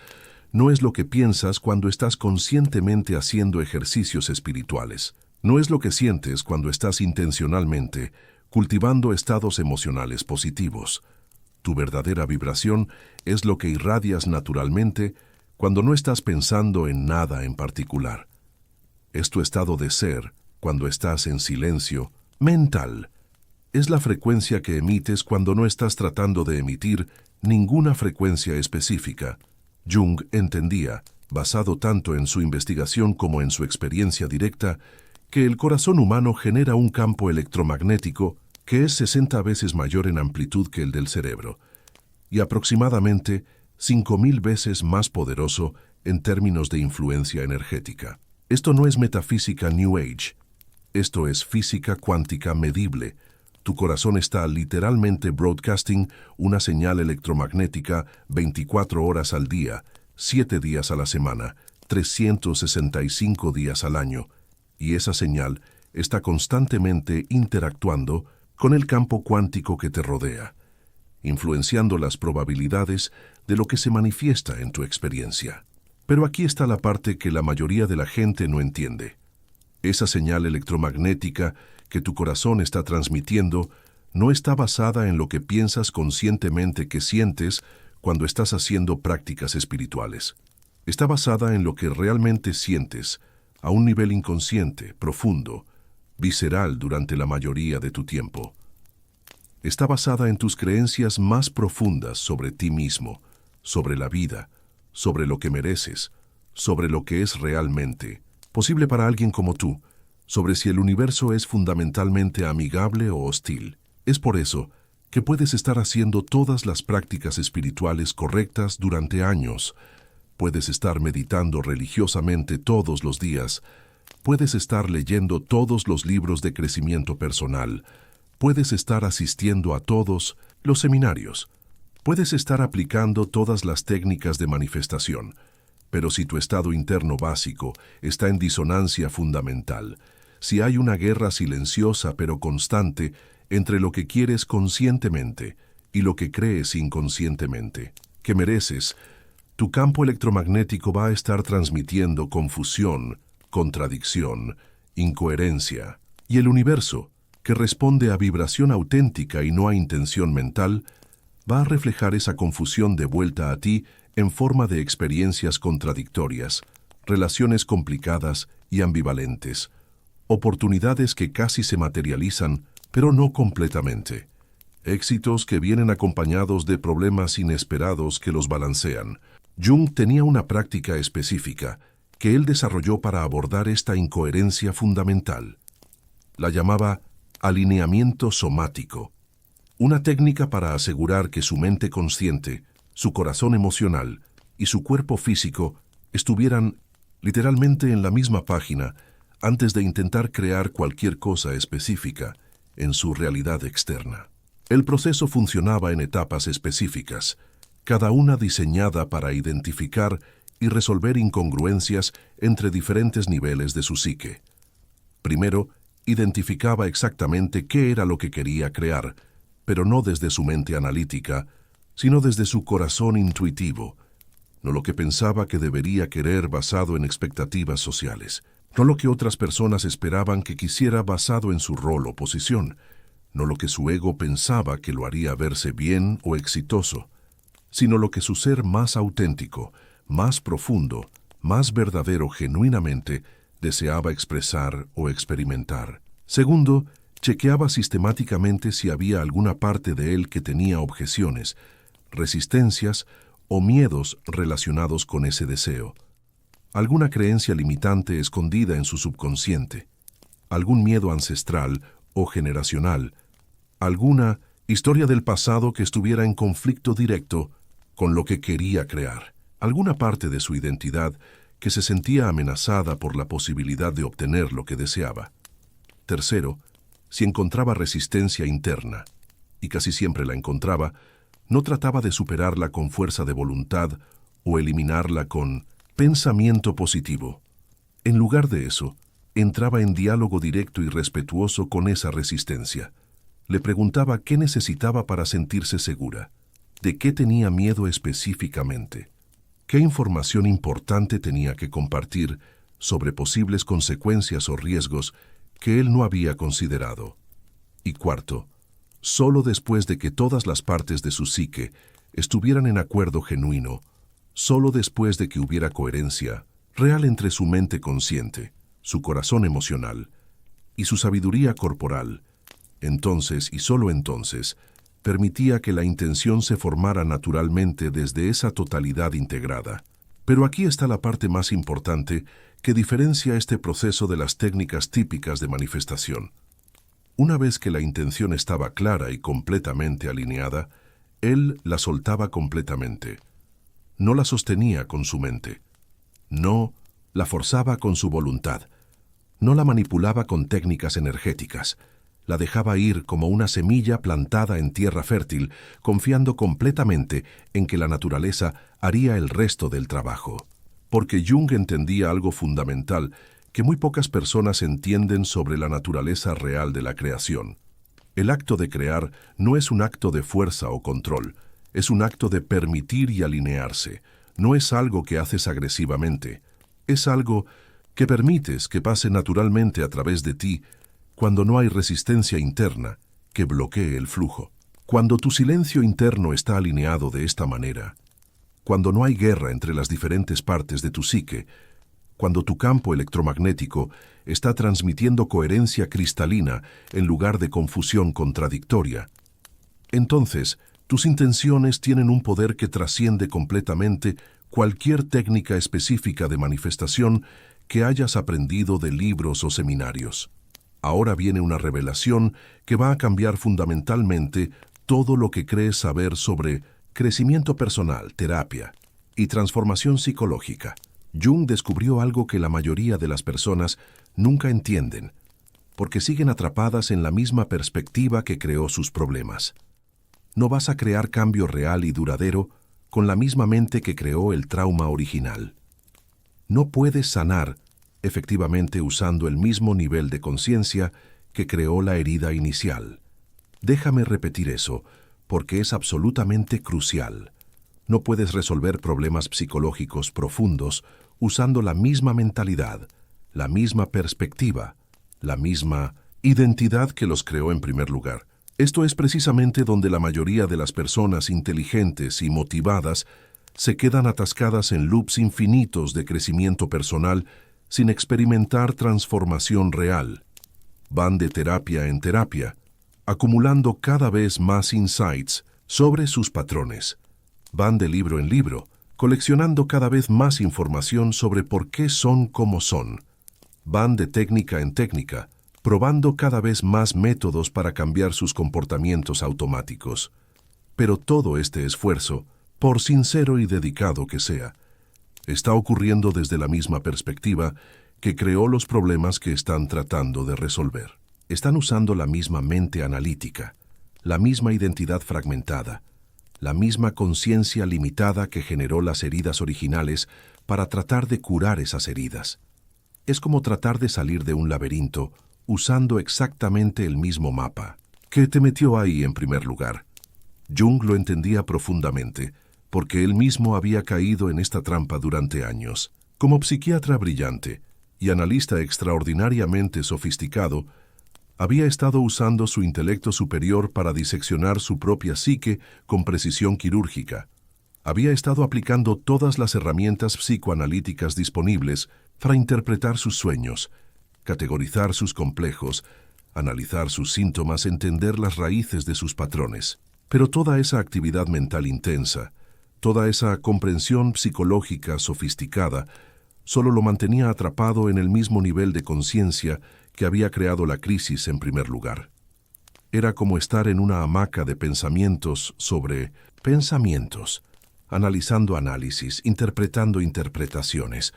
no es lo que piensas cuando estás conscientemente haciendo ejercicios espirituales. No es lo que sientes cuando estás intencionalmente cultivando estados emocionales positivos. Tu verdadera vibración es lo que irradias naturalmente cuando no estás pensando en nada en particular. Es tu estado de ser cuando estás en silencio. Mental. Es la frecuencia que emites cuando no estás tratando de emitir ninguna frecuencia específica. Jung entendía, basado tanto en su investigación como en su experiencia directa, que el corazón humano genera un campo electromagnético que es 60 veces mayor en amplitud que el del cerebro, y aproximadamente 5.000 veces más poderoso en términos de influencia energética. Esto no es metafísica New Age, esto es física cuántica medible. Tu corazón está literalmente broadcasting una señal electromagnética 24 horas al día, 7 días a la semana, 365 días al año, y esa señal está constantemente interactuando con el campo cuántico que te rodea, influenciando las probabilidades de lo que se manifiesta en tu experiencia. Pero aquí está la parte que la mayoría de la gente no entiende. Esa señal electromagnética que tu corazón está transmitiendo no está basada en lo que piensas conscientemente que sientes cuando estás haciendo prácticas espirituales. Está basada en lo que realmente sientes a un nivel inconsciente, profundo, visceral durante la mayoría de tu tiempo. Está basada en tus creencias más profundas sobre ti mismo, sobre la vida, sobre lo que mereces, sobre lo que es realmente posible para alguien como tú, sobre si el universo es fundamentalmente amigable o hostil. Es por eso que puedes estar haciendo todas las prácticas espirituales correctas durante años. Puedes estar meditando religiosamente todos los días. Puedes estar leyendo todos los libros de crecimiento personal. Puedes estar asistiendo a todos los seminarios. Puedes estar aplicando todas las técnicas de manifestación. Pero si tu estado interno básico está en disonancia fundamental, si hay una guerra silenciosa pero constante entre lo que quieres conscientemente y lo que crees inconscientemente, que mereces, tu campo electromagnético va a estar transmitiendo confusión, contradicción, incoherencia, y el universo, que responde a vibración auténtica y no a intención mental, va a reflejar esa confusión de vuelta a ti en forma de experiencias contradictorias, relaciones complicadas y ambivalentes, oportunidades que casi se materializan, pero no completamente, éxitos que vienen acompañados de problemas inesperados que los balancean. Jung tenía una práctica específica que él desarrolló para abordar esta incoherencia fundamental. La llamaba alineamiento somático, una técnica para asegurar que su mente consciente, su corazón emocional y su cuerpo físico estuvieran literalmente en la misma página antes de intentar crear cualquier cosa específica en su realidad externa. El proceso funcionaba en etapas específicas, cada una diseñada para identificar y resolver incongruencias entre diferentes niveles de su psique. Primero, identificaba exactamente qué era lo que quería crear, pero no desde su mente analítica, sino desde su corazón intuitivo, no lo que pensaba que debería querer basado en expectativas sociales, no lo que otras personas esperaban que quisiera basado en su rol o posición, no lo que su ego pensaba que lo haría verse bien o exitoso, sino lo que su ser más auténtico, más profundo, más verdadero genuinamente deseaba expresar o experimentar. Segundo, chequeaba sistemáticamente si había alguna parte de él que tenía objeciones, resistencias o miedos relacionados con ese deseo. Alguna creencia limitante escondida en su subconsciente, algún miedo ancestral o generacional, alguna historia del pasado que estuviera en conflicto directo con lo que quería crear, alguna parte de su identidad que se sentía amenazada por la posibilidad de obtener lo que deseaba. Tercero, si encontraba resistencia interna, y casi siempre la encontraba, no trataba de superarla con fuerza de voluntad o eliminarla con pensamiento positivo. En lugar de eso, entraba en diálogo directo y respetuoso con esa resistencia. Le preguntaba qué necesitaba para sentirse segura, de qué tenía miedo específicamente, qué información importante tenía que compartir sobre posibles consecuencias o riesgos que él no había considerado. Y cuarto, solo después de que todas las partes de su psique estuvieran en acuerdo genuino, solo después de que hubiera coherencia real entre su mente consciente, su corazón emocional y su sabiduría corporal, entonces y solo entonces, permitía que la intención se formara naturalmente desde esa totalidad integrada. Pero aquí está la parte más importante que diferencia este proceso de las técnicas típicas de manifestación. Una vez que la intención estaba clara y completamente alineada, él la soltaba completamente. No la sostenía con su mente. No la forzaba con su voluntad. No la manipulaba con técnicas energéticas. La dejaba ir como una semilla plantada en tierra fértil, confiando completamente en que la naturaleza haría el resto del trabajo. Porque Jung entendía algo fundamental que muy pocas personas entienden sobre la naturaleza real de la creación. El acto de crear no es un acto de fuerza o control, es un acto de permitir y alinearse. No es algo que haces agresivamente, es algo que permites que pase naturalmente a través de ti cuando no hay resistencia interna que bloquee el flujo. Cuando tu silencio interno está alineado de esta manera, cuando no hay guerra entre las diferentes partes de tu psique, cuando tu campo electromagnético está transmitiendo coherencia cristalina en lugar de confusión contradictoria, entonces tus intenciones tienen un poder que trasciende completamente cualquier técnica específica de manifestación que hayas aprendido de libros o seminarios. Ahora viene una revelación que va a cambiar fundamentalmente todo lo que crees saber sobre crecimiento personal, terapia y transformación psicológica. Jung descubrió algo que la mayoría de las personas nunca entienden, porque siguen atrapadas en la misma perspectiva que creó sus problemas. No vas a crear cambio real y duradero con la misma mente que creó el trauma original. No puedes sanar efectivamente usando el mismo nivel de conciencia que creó la herida inicial. Déjame repetir eso, porque es absolutamente crucial. No puedes resolver problemas psicológicos profundos usando la misma mentalidad, la misma perspectiva, la misma identidad que los creó en primer lugar. Esto es precisamente donde la mayoría de las personas inteligentes y motivadas se quedan atascadas en loops infinitos de crecimiento personal sin experimentar transformación real. Van de terapia en terapia, acumulando cada vez más insights sobre sus patrones. Van de libro en libro, coleccionando cada vez más información sobre por qué son como son. Van de técnica en técnica, probando cada vez más métodos para cambiar sus comportamientos automáticos. Pero todo este esfuerzo, por sincero y dedicado que sea, está ocurriendo desde la misma perspectiva que creó los problemas que están tratando de resolver. Están usando la misma mente analítica, la misma identidad fragmentada, la misma conciencia limitada que generó las heridas originales para tratar de curar esas heridas. Es como tratar de salir de un laberinto usando exactamente el mismo mapa. ¿Qué te metió ahí en primer lugar? Jung lo entendía profundamente, porque él mismo había caído en esta trampa durante años. Como psiquiatra brillante y analista extraordinariamente sofisticado, había estado usando su intelecto superior para diseccionar su propia psique con precisión quirúrgica. Había estado aplicando todas las herramientas psicoanalíticas disponibles para interpretar sus sueños, categorizar sus complejos, analizar sus síntomas, entender las raíces de sus patrones. Pero toda esa actividad mental intensa, toda esa comprensión psicológica sofisticada, solo lo mantenía atrapado en el mismo nivel de conciencia que había creado la crisis en primer lugar. Era como estar en una hamaca de pensamientos sobre pensamientos, analizando análisis, interpretando interpretaciones,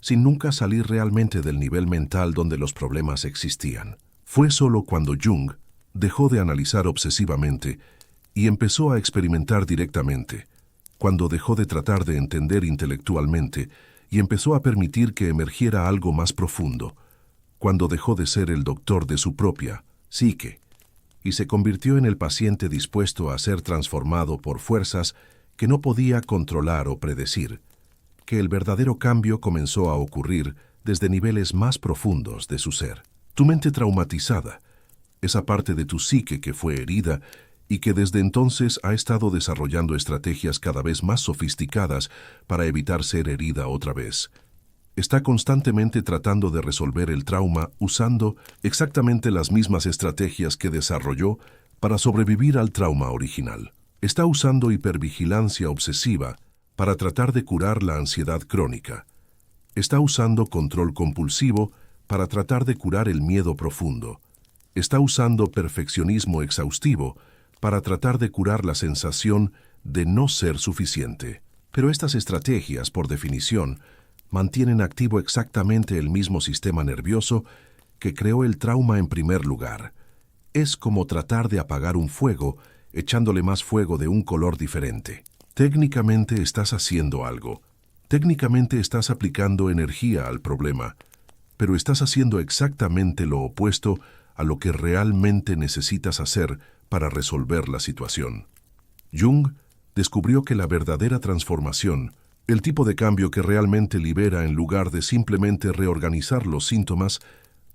sin nunca salir realmente del nivel mental donde los problemas existían. Fue solo cuando Jung dejó de analizar obsesivamente y empezó a experimentar directamente, cuando dejó de tratar de entender intelectualmente y empezó a permitir que emergiera algo más profundo, cuando dejó de ser el doctor de su propia psique y se convirtió en el paciente dispuesto a ser transformado por fuerzas que no podía controlar o predecir, que el verdadero cambio comenzó a ocurrir desde niveles más profundos de su ser. Tu mente traumatizada, esa parte de tu psique que fue herida y que desde entonces ha estado desarrollando estrategias cada vez más sofisticadas para evitar ser herida otra vez. Está constantemente tratando de resolver el trauma usando exactamente las mismas estrategias que desarrolló para sobrevivir al trauma original. Está usando hipervigilancia obsesiva para tratar de curar la ansiedad crónica. Está usando control compulsivo para tratar de curar el miedo profundo. Está usando perfeccionismo exhaustivo para tratar de curar la sensación de no ser suficiente. Pero estas estrategias, por definición, mantienen activo exactamente el mismo sistema nervioso que creó el trauma en primer lugar. Es como tratar de apagar un fuego echándole más fuego de un color diferente. Técnicamente estás haciendo algo. Técnicamente estás aplicando energía al problema, pero estás haciendo exactamente lo opuesto a lo que realmente necesitas hacer para resolver la situación. Jung descubrió que la verdadera transformación, el tipo de cambio que realmente libera en lugar de simplemente reorganizar los síntomas,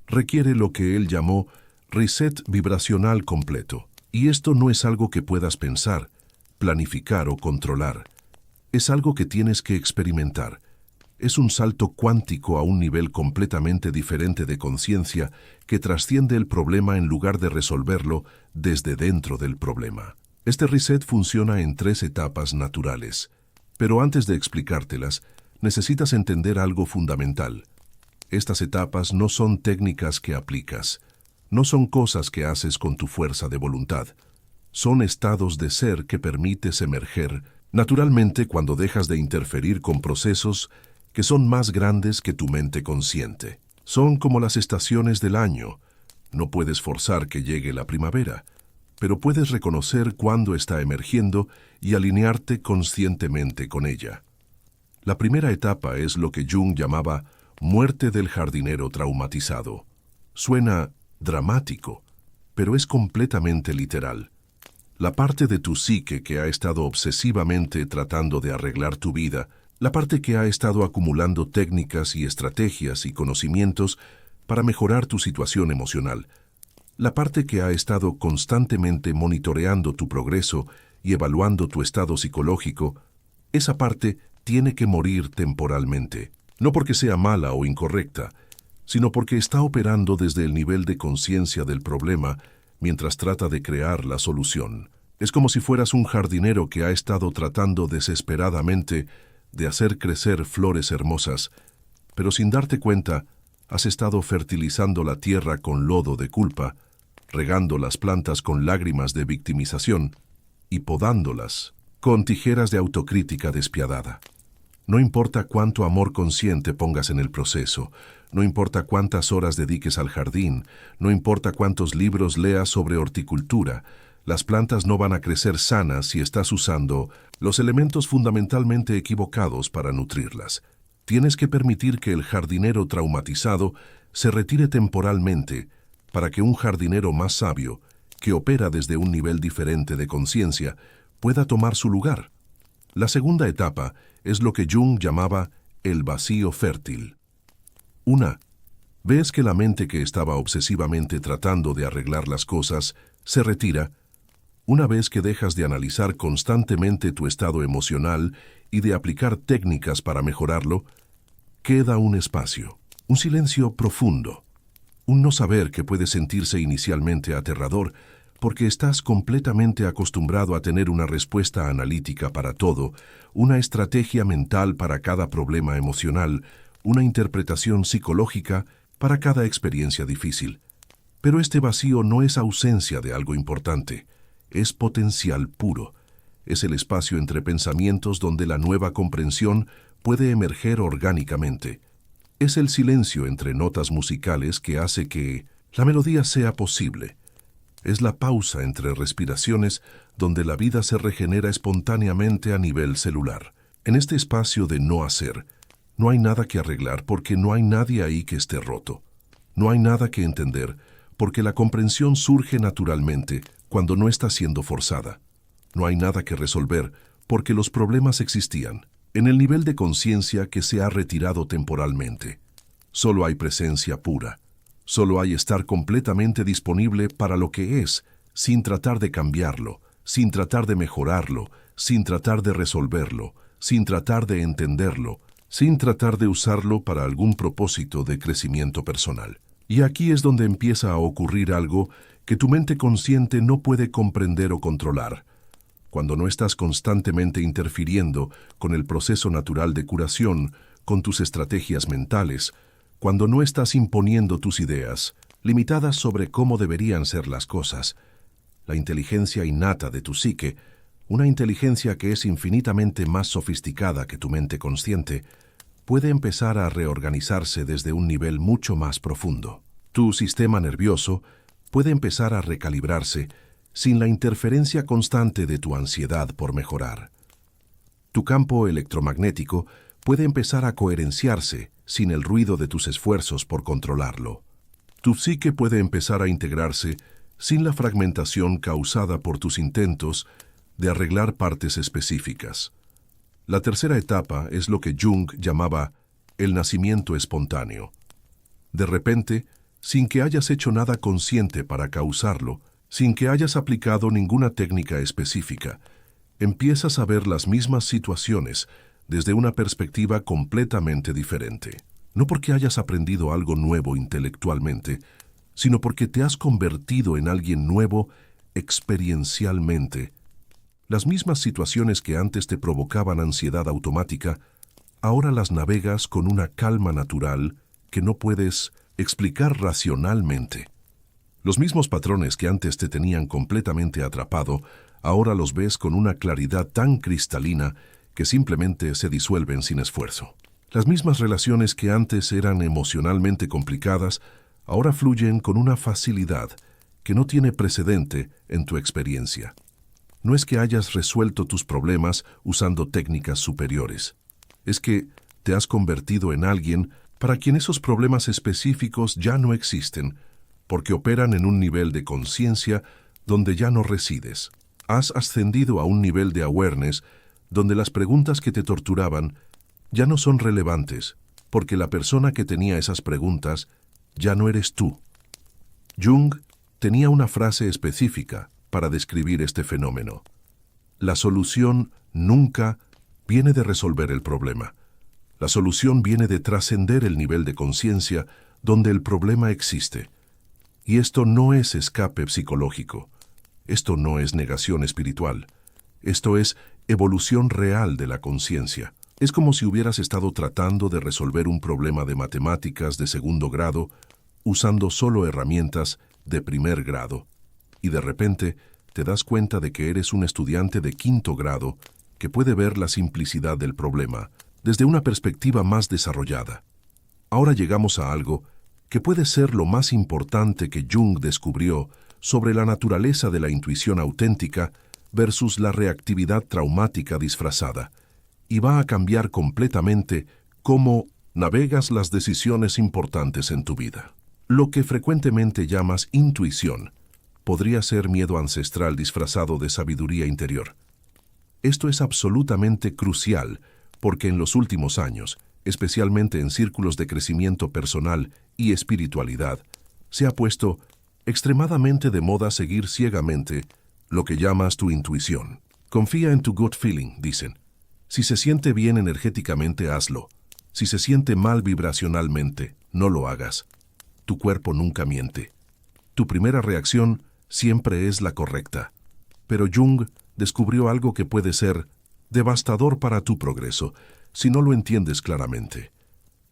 requiere lo que él llamó reset vibracional completo. Y esto no es algo que puedas pensar, planificar o controlar. Es algo que tienes que experimentar. Es un salto cuántico a un nivel completamente diferente de conciencia que trasciende el problema en lugar de resolverlo desde dentro del problema. Este reset funciona en 3 etapas naturales. Pero antes de explicártelas, necesitas entender algo fundamental. Estas etapas no son técnicas que aplicas, no son cosas que haces con tu fuerza de voluntad. Son estados de ser que permites emerger naturalmente cuando dejas de interferir con procesos que son más grandes que tu mente consciente. Son como las estaciones del año. No puedes forzar que llegue la primavera, pero puedes reconocer cuándo está emergiendo y alinearte conscientemente con ella. La primera etapa es lo que Jung llamaba muerte del jardinero traumatizado. Suena dramático, pero es completamente literal. La parte de tu psique que ha estado obsesivamente tratando de arreglar tu vida, la parte que ha estado acumulando técnicas y estrategias y conocimientos para mejorar tu situación emocional, la parte que ha estado constantemente monitoreando tu progreso y evaluando tu estado psicológico, esa parte tiene que morir temporalmente. No porque sea mala o incorrecta, sino porque está operando desde el nivel de conciencia del problema mientras trata de crear la solución. Es como si fueras un jardinero que ha estado tratando desesperadamente de hacer crecer flores hermosas, pero sin darte cuenta, has estado fertilizando la tierra con lodo de culpa, regando las plantas con lágrimas de victimización y podándolas con tijeras de autocrítica despiadada. No importa cuánto amor consciente pongas en el proceso, no importa cuántas horas dediques al jardín, no importa cuántos libros leas sobre horticultura, las plantas no van a crecer sanas si estás usando los elementos fundamentalmente equivocados para nutrirlas. Tienes que permitir que el jardinero traumatizado se retire temporalmente para que un jardinero más sabio, que opera desde un nivel diferente de conciencia, pueda tomar su lugar. La segunda etapa es lo que Jung llamaba el vacío fértil. Ves que la mente que estaba obsesivamente tratando de arreglar las cosas se retira. Una vez que dejas de analizar constantemente tu estado emocional y de aplicar técnicas para mejorarlo, queda un espacio, un silencio profundo, un no saber que puede sentirse inicialmente aterrador porque estás completamente acostumbrado a tener una respuesta analítica para todo, una estrategia mental para cada problema emocional, una interpretación psicológica para cada experiencia difícil. Pero este vacío no es ausencia de algo importante, es potencial puro. Es el espacio entre pensamientos donde la nueva comprensión puede emerger orgánicamente. Es el silencio entre notas musicales que hace que la melodía sea posible. Es la pausa entre respiraciones donde la vida se regenera espontáneamente a nivel celular. En este espacio de no hacer, no hay nada que arreglar porque no hay nadie ahí que esté roto. No hay nada que entender porque la comprensión surge naturalmente cuando no está siendo forzada. No hay nada que resolver porque los problemas existían en el nivel de conciencia que se ha retirado temporalmente. Solo hay presencia pura. Solo hay estar completamente disponible para lo que es, sin tratar de cambiarlo, sin tratar de mejorarlo, sin tratar de resolverlo, sin tratar de entenderlo, sin tratar de usarlo para algún propósito de crecimiento personal. Y aquí es donde empieza a ocurrir algo que tu mente consciente no puede comprender o controlar. Cuando no estás constantemente interfiriendo con el proceso natural de curación, con tus estrategias mentales, cuando no estás imponiendo tus ideas, limitadas sobre cómo deberían ser las cosas, la inteligencia innata de tu psique, una inteligencia que es infinitamente más sofisticada que tu mente consciente, puede empezar a reorganizarse desde un nivel mucho más profundo. Tu sistema nervioso puede empezar a recalibrarse sin la interferencia constante de tu ansiedad por mejorar. Tu campo electromagnético puede empezar a coherenciarse sin el ruido de tus esfuerzos por controlarlo. Tu psique puede empezar a integrarse sin la fragmentación causada por tus intentos de arreglar partes específicas. La tercera etapa es lo que Jung llamaba el nacimiento espontáneo. De repente, sin que hayas hecho nada consciente para causarlo, sin que hayas aplicado ninguna técnica específica, empiezas a ver las mismas situaciones desde una perspectiva completamente diferente. No porque hayas aprendido algo nuevo intelectualmente, sino porque te has convertido en alguien nuevo experiencialmente. Las mismas situaciones que antes te provocaban ansiedad automática, ahora las navegas con una calma natural que no puedes explicar racionalmente. Los mismos patrones que antes te tenían completamente atrapado, ahora los ves con una claridad tan cristalina que simplemente se disuelven sin esfuerzo. Las mismas relaciones que antes eran emocionalmente complicadas, ahora fluyen con una facilidad que no tiene precedente en tu experiencia. No es que hayas resuelto tus problemas usando técnicas superiores. Es que te has convertido en alguien para quien esos problemas específicos ya no existen, porque operan en un nivel de conciencia donde ya no resides. Has ascendido a un nivel de awareness donde las preguntas que te torturaban ya no son relevantes, porque la persona que tenía esas preguntas ya no eres tú. Jung tenía una frase específica para describir este fenómeno. La solución nunca viene de resolver el problema. La solución viene de trascender el nivel de conciencia donde el problema existe. Y esto no es escape psicológico. Esto no es negación espiritual. Esto es evolución real de la conciencia. Es como si hubieras estado tratando de resolver un problema de matemáticas de segundo grado usando solo herramientas de primer grado. Y de repente te das cuenta de que eres un estudiante de quinto grado que puede ver la simplicidad del problema desde una perspectiva más desarrollada. Ahora llegamos a algo que puede ser lo más importante que Jung descubrió sobre la naturaleza de la intuición auténtica versus la reactividad traumática disfrazada, y va a cambiar completamente cómo navegas las decisiones importantes en tu vida. Lo que frecuentemente llamas intuición podría ser miedo ancestral disfrazado de sabiduría interior. Esto es absolutamente crucial porque en los últimos años, especialmente en círculos de crecimiento personal y espiritualidad, se ha puesto extremadamente de moda seguir ciegamente lo que llamas tu intuición. Confía en tu gut feeling, dicen. Si se siente bien energéticamente, hazlo. Si se siente mal vibracionalmente, no lo hagas. Tu cuerpo nunca miente. Tu primera reacción siempre es la correcta. Pero Jung descubrió algo que puede ser devastador para tu progreso si no lo entiendes claramente.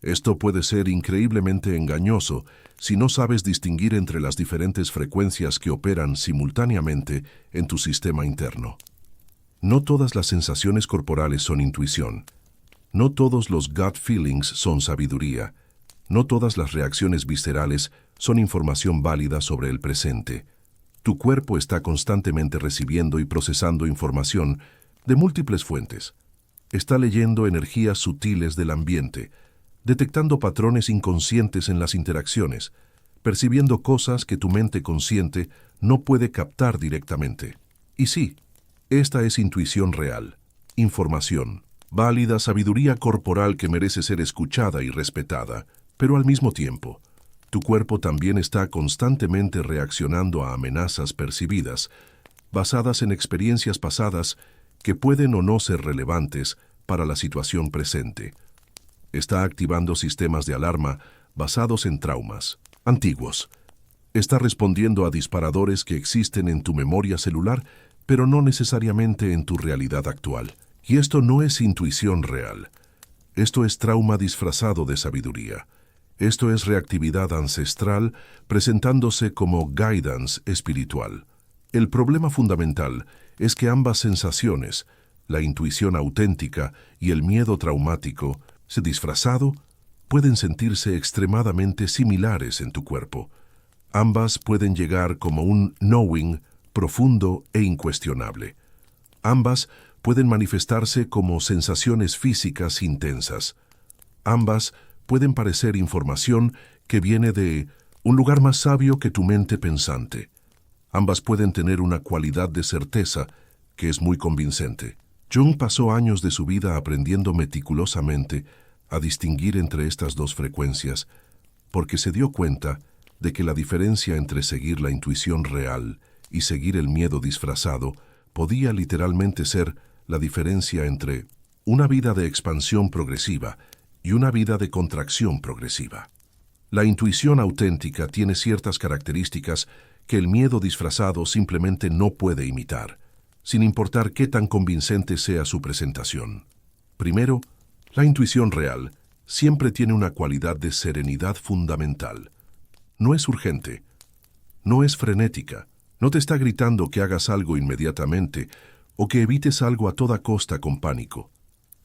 Esto puede ser increíblemente engañoso si no sabes distinguir entre las diferentes frecuencias que operan simultáneamente en tu sistema interno. No todas las sensaciones corporales son intuición. No todos los gut feelings son sabiduría, No todas las reacciones viscerales son información válida sobre el presente. Tu cuerpo está constantemente recibiendo y procesando información de múltiples fuentes. Está leyendo energías sutiles del ambiente, detectando patrones inconscientes en las interacciones, percibiendo cosas que tu mente consciente no puede captar directamente. Y sí, esta es intuición real, información, válida sabiduría corporal que merece ser escuchada y respetada, pero al mismo tiempo, tu cuerpo también está constantemente reaccionando a amenazas percibidas, basadas en experiencias pasadas que pueden o no ser relevantes para la situación presente. Está activando sistemas de alarma basados en traumas antiguos. Está respondiendo a disparadores que existen en tu memoria celular, pero no necesariamente en tu realidad actual. Y esto no es intuición real. Esto es trauma disfrazado de sabiduría. Esto es reactividad ancestral presentándose como guidance espiritual. El problema fundamental es que ambas sensaciones, la intuición auténtica y el miedo traumático, disfrazado, pueden sentirse extremadamente similares en tu cuerpo. Ambas pueden llegar como un knowing profundo e incuestionable. Ambas pueden manifestarse como sensaciones físicas intensas. Ambas pueden parecer información que viene de un lugar más sabio que tu mente pensante. Ambas pueden tener una cualidad de certeza que es muy convincente. Jung pasó años de su vida aprendiendo meticulosamente a distinguir entre estas dos frecuencias, porque se dio cuenta de que la diferencia entre seguir la intuición real y seguir el miedo disfrazado podía literalmente ser la diferencia entre una vida de expansión progresiva y una vida de contracción progresiva. La intuición auténtica tiene ciertas características que el miedo disfrazado simplemente no puede imitar, sin importar qué tan convincente sea su presentación. Primero, la intuición real siempre tiene una cualidad de serenidad fundamental. No es urgente, no es frenética, no te está gritando que hagas algo inmediatamente o que evites algo a toda costa con pánico.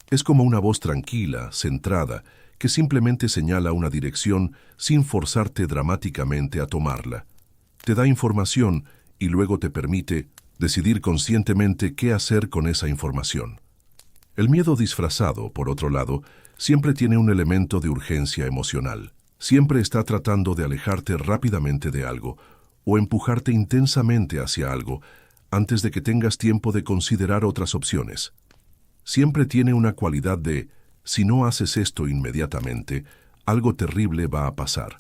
Es como una voz tranquila, centrada, que simplemente señala una dirección sin forzarte dramáticamente a tomarla. Te da información y luego te permite decidir conscientemente qué hacer con esa información. El miedo disfrazado, por otro lado, siempre tiene un elemento de urgencia emocional. Siempre está tratando de alejarte rápidamente de algo o empujarte intensamente hacia algo antes de que tengas tiempo de considerar otras opciones. Siempre tiene una cualidad de, si no haces esto inmediatamente, algo terrible va a pasar.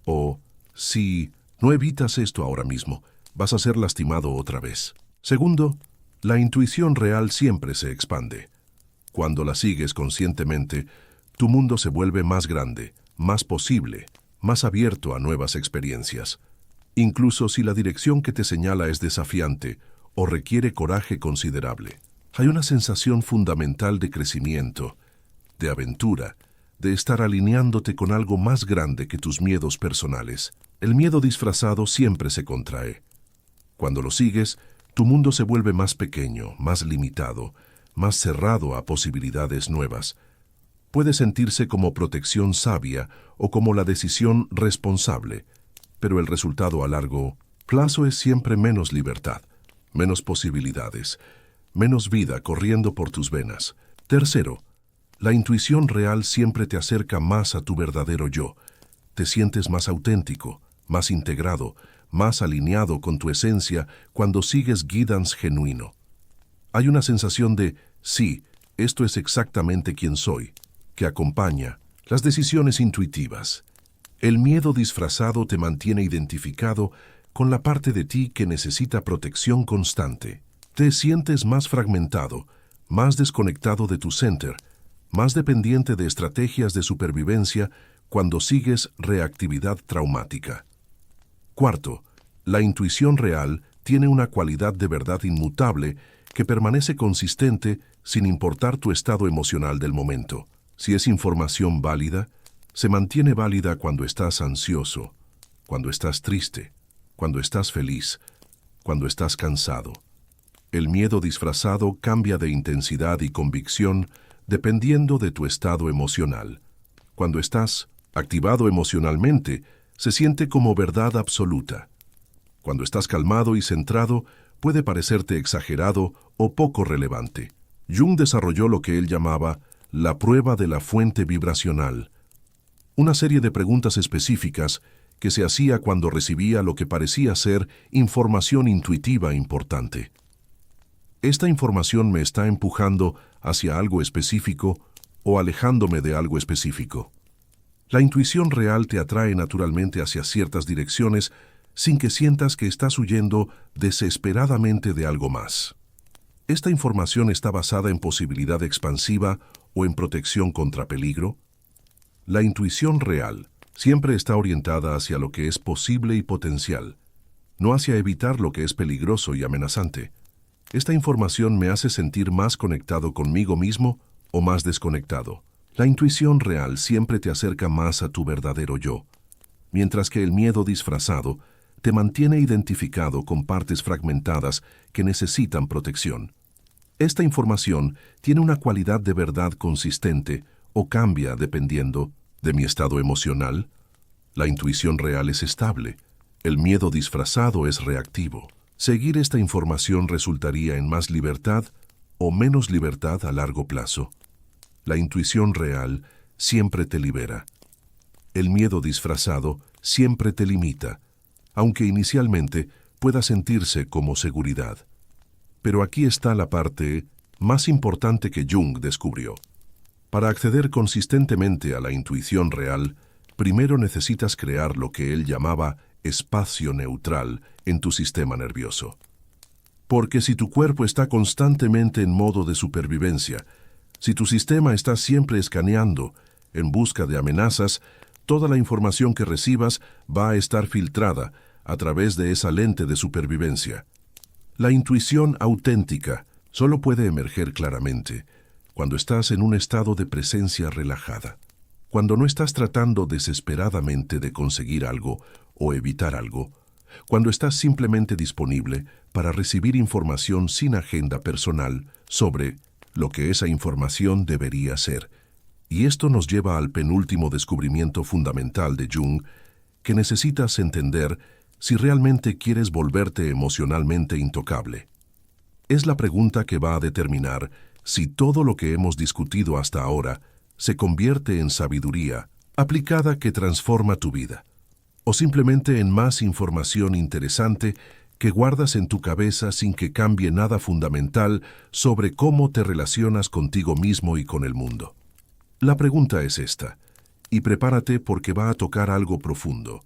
O, si no evitas esto ahora mismo, vas a ser lastimado otra vez. Segundo, la intuición real siempre se expande. Cuando la sigues conscientemente, tu mundo se vuelve más grande, más posible, más abierto a nuevas experiencias. Incluso si la dirección que te señala es desafiante o requiere coraje considerable. Hay una sensación fundamental de crecimiento, de aventura, de estar alineándote con algo más grande que tus miedos personales. El miedo disfrazado siempre se contrae. Cuando lo sigues, tu mundo se vuelve más pequeño, más limitado, más cerrado a posibilidades nuevas. Puede sentirse como protección sabia o como la decisión responsable, pero el resultado a largo plazo es siempre menos libertad, menos posibilidades, menos vida corriendo por tus venas. Tercero, la intuición real siempre te acerca más a tu verdadero yo. Te sientes más auténtico, más integrado, más alineado con tu esencia cuando sigues guidance genuino. Hay una sensación de, sí, esto es exactamente quien soy, que acompaña las decisiones intuitivas. El miedo disfrazado te mantiene identificado con la parte de ti que necesita protección constante. Te sientes más fragmentado, más desconectado de tu center, más dependiente de estrategias de supervivencia cuando sigues reactividad traumática. Cuarto, la intuición real tiene una cualidad de verdad inmutable que permanece consistente sin importar tu estado emocional del momento. Si es información válida, se mantiene válida cuando estás ansioso, cuando estás triste, cuando estás feliz, cuando estás cansado. El miedo disfrazado cambia de intensidad y convicción dependiendo de tu estado emocional. Cuando estás Activado emocionalmente, se siente como verdad absoluta. Cuando estás calmado y centrado, puede parecerte exagerado o poco relevante. Jung desarrolló lo que él llamaba la prueba de la fuente vibracional, una serie de preguntas específicas que se hacía cuando recibía lo que parecía ser información intuitiva importante. ¿Esta información me está empujando hacia algo específico o alejándome de algo específico? La intuición real te atrae naturalmente hacia ciertas direcciones sin que sientas que estás huyendo desesperadamente de algo más. ¿Esta información está basada en posibilidad expansiva o en protección contra peligro? La intuición real siempre está orientada hacia lo que es posible y potencial, no hacia evitar lo que es peligroso y amenazante. Esta información me hace sentir más conectado conmigo mismo o más desconectado. La intuición real siempre te acerca más a tu verdadero yo, mientras que el miedo disfrazado te mantiene identificado con partes fragmentadas que necesitan protección. Esta información tiene una cualidad de verdad consistente o cambia dependiendo de mi estado emocional. La intuición real es estable, el miedo disfrazado es reactivo. Seguir esta información resultaría en más libertad o menos libertad a largo plazo. La intuición real siempre te libera. El miedo disfrazado siempre te limita, aunque inicialmente pueda sentirse como seguridad. Pero aquí está la parte más importante que Jung descubrió. Para acceder consistentemente a la intuición real, primero necesitas crear lo que él llamaba espacio neutral en tu sistema nervioso. Porque si tu cuerpo está constantemente en modo de supervivencia, si tu sistema está siempre escaneando en busca de amenazas, toda la información que recibas va a estar filtrada a través de esa lente de supervivencia. La intuición auténtica solo puede emerger claramente cuando estás en un estado de presencia relajada, cuando no estás tratando desesperadamente de conseguir algo o evitar algo, cuando estás simplemente disponible para recibir información sin agenda personal sobre lo que esa información debería ser. Y esto nos lleva al penúltimo descubrimiento fundamental de Jung, que necesitas entender si realmente quieres volverte emocionalmente intocable. Es la pregunta que va a determinar si todo lo que hemos discutido hasta ahora se convierte en sabiduría aplicada que transforma tu vida, o simplemente en más información interesante que guardas en tu cabeza sin que cambie nada fundamental sobre cómo te relacionas contigo mismo y con el mundo. La pregunta es esta, y prepárate porque va a tocar algo profundo.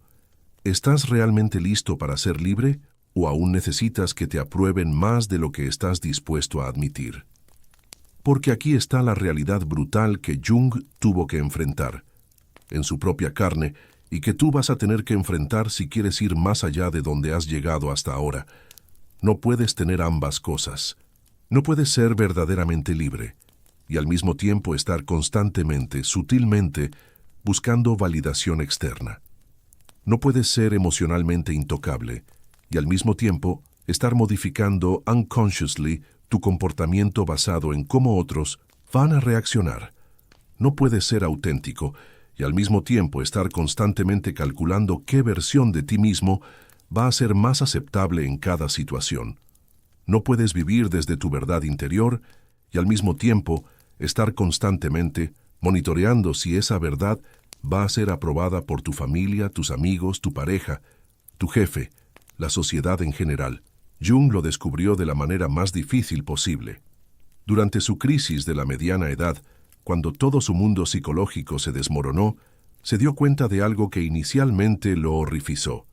¿Estás realmente listo para ser libre o aún necesitas que te aprueben más de lo que estás dispuesto a admitir? Porque aquí está la realidad brutal que Jung tuvo que enfrentar en su propia carne y que tú vas a tener que enfrentar si quieres ir más allá de donde has llegado hasta ahora. No puedes tener ambas cosas. No puedes ser verdaderamente libre y al mismo tiempo estar constantemente, sutilmente, buscando validación externa. No puedes ser emocionalmente intocable y al mismo tiempo estar modificando unconsciously tu comportamiento basado en cómo otros van a reaccionar. No puedes ser auténtico y al mismo tiempo estar constantemente calculando qué versión de ti mismo va a ser más aceptable en cada situación. No puedes vivir desde tu verdad interior y al mismo tiempo estar constantemente monitoreando si esa verdad va a ser aprobada por tu familia, tus amigos, tu pareja, tu jefe, la sociedad en general. Jung lo descubrió de la manera más difícil posible. Durante su crisis de la mediana edad, cuando todo su mundo psicológico se desmoronó, se dio cuenta de algo que inicialmente lo horrorizó.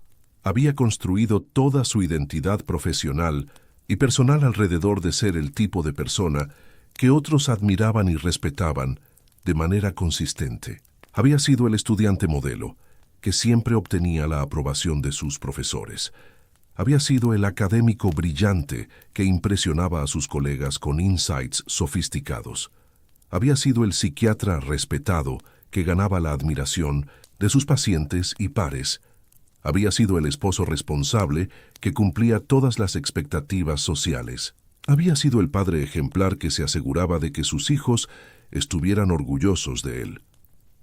Había construido toda su identidad profesional y personal alrededor de ser el tipo de persona que otros admiraban y respetaban de manera consistente. Había sido el estudiante modelo, que siempre obtenía la aprobación de sus profesores. Había sido el académico brillante que impresionaba a sus colegas con insights sofisticados. Había sido el psiquiatra respetado que ganaba la admiración de sus pacientes y pares. Había sido el esposo responsable que cumplía todas las expectativas sociales. Había sido el padre ejemplar que se aseguraba de que sus hijos estuvieran orgullosos de él.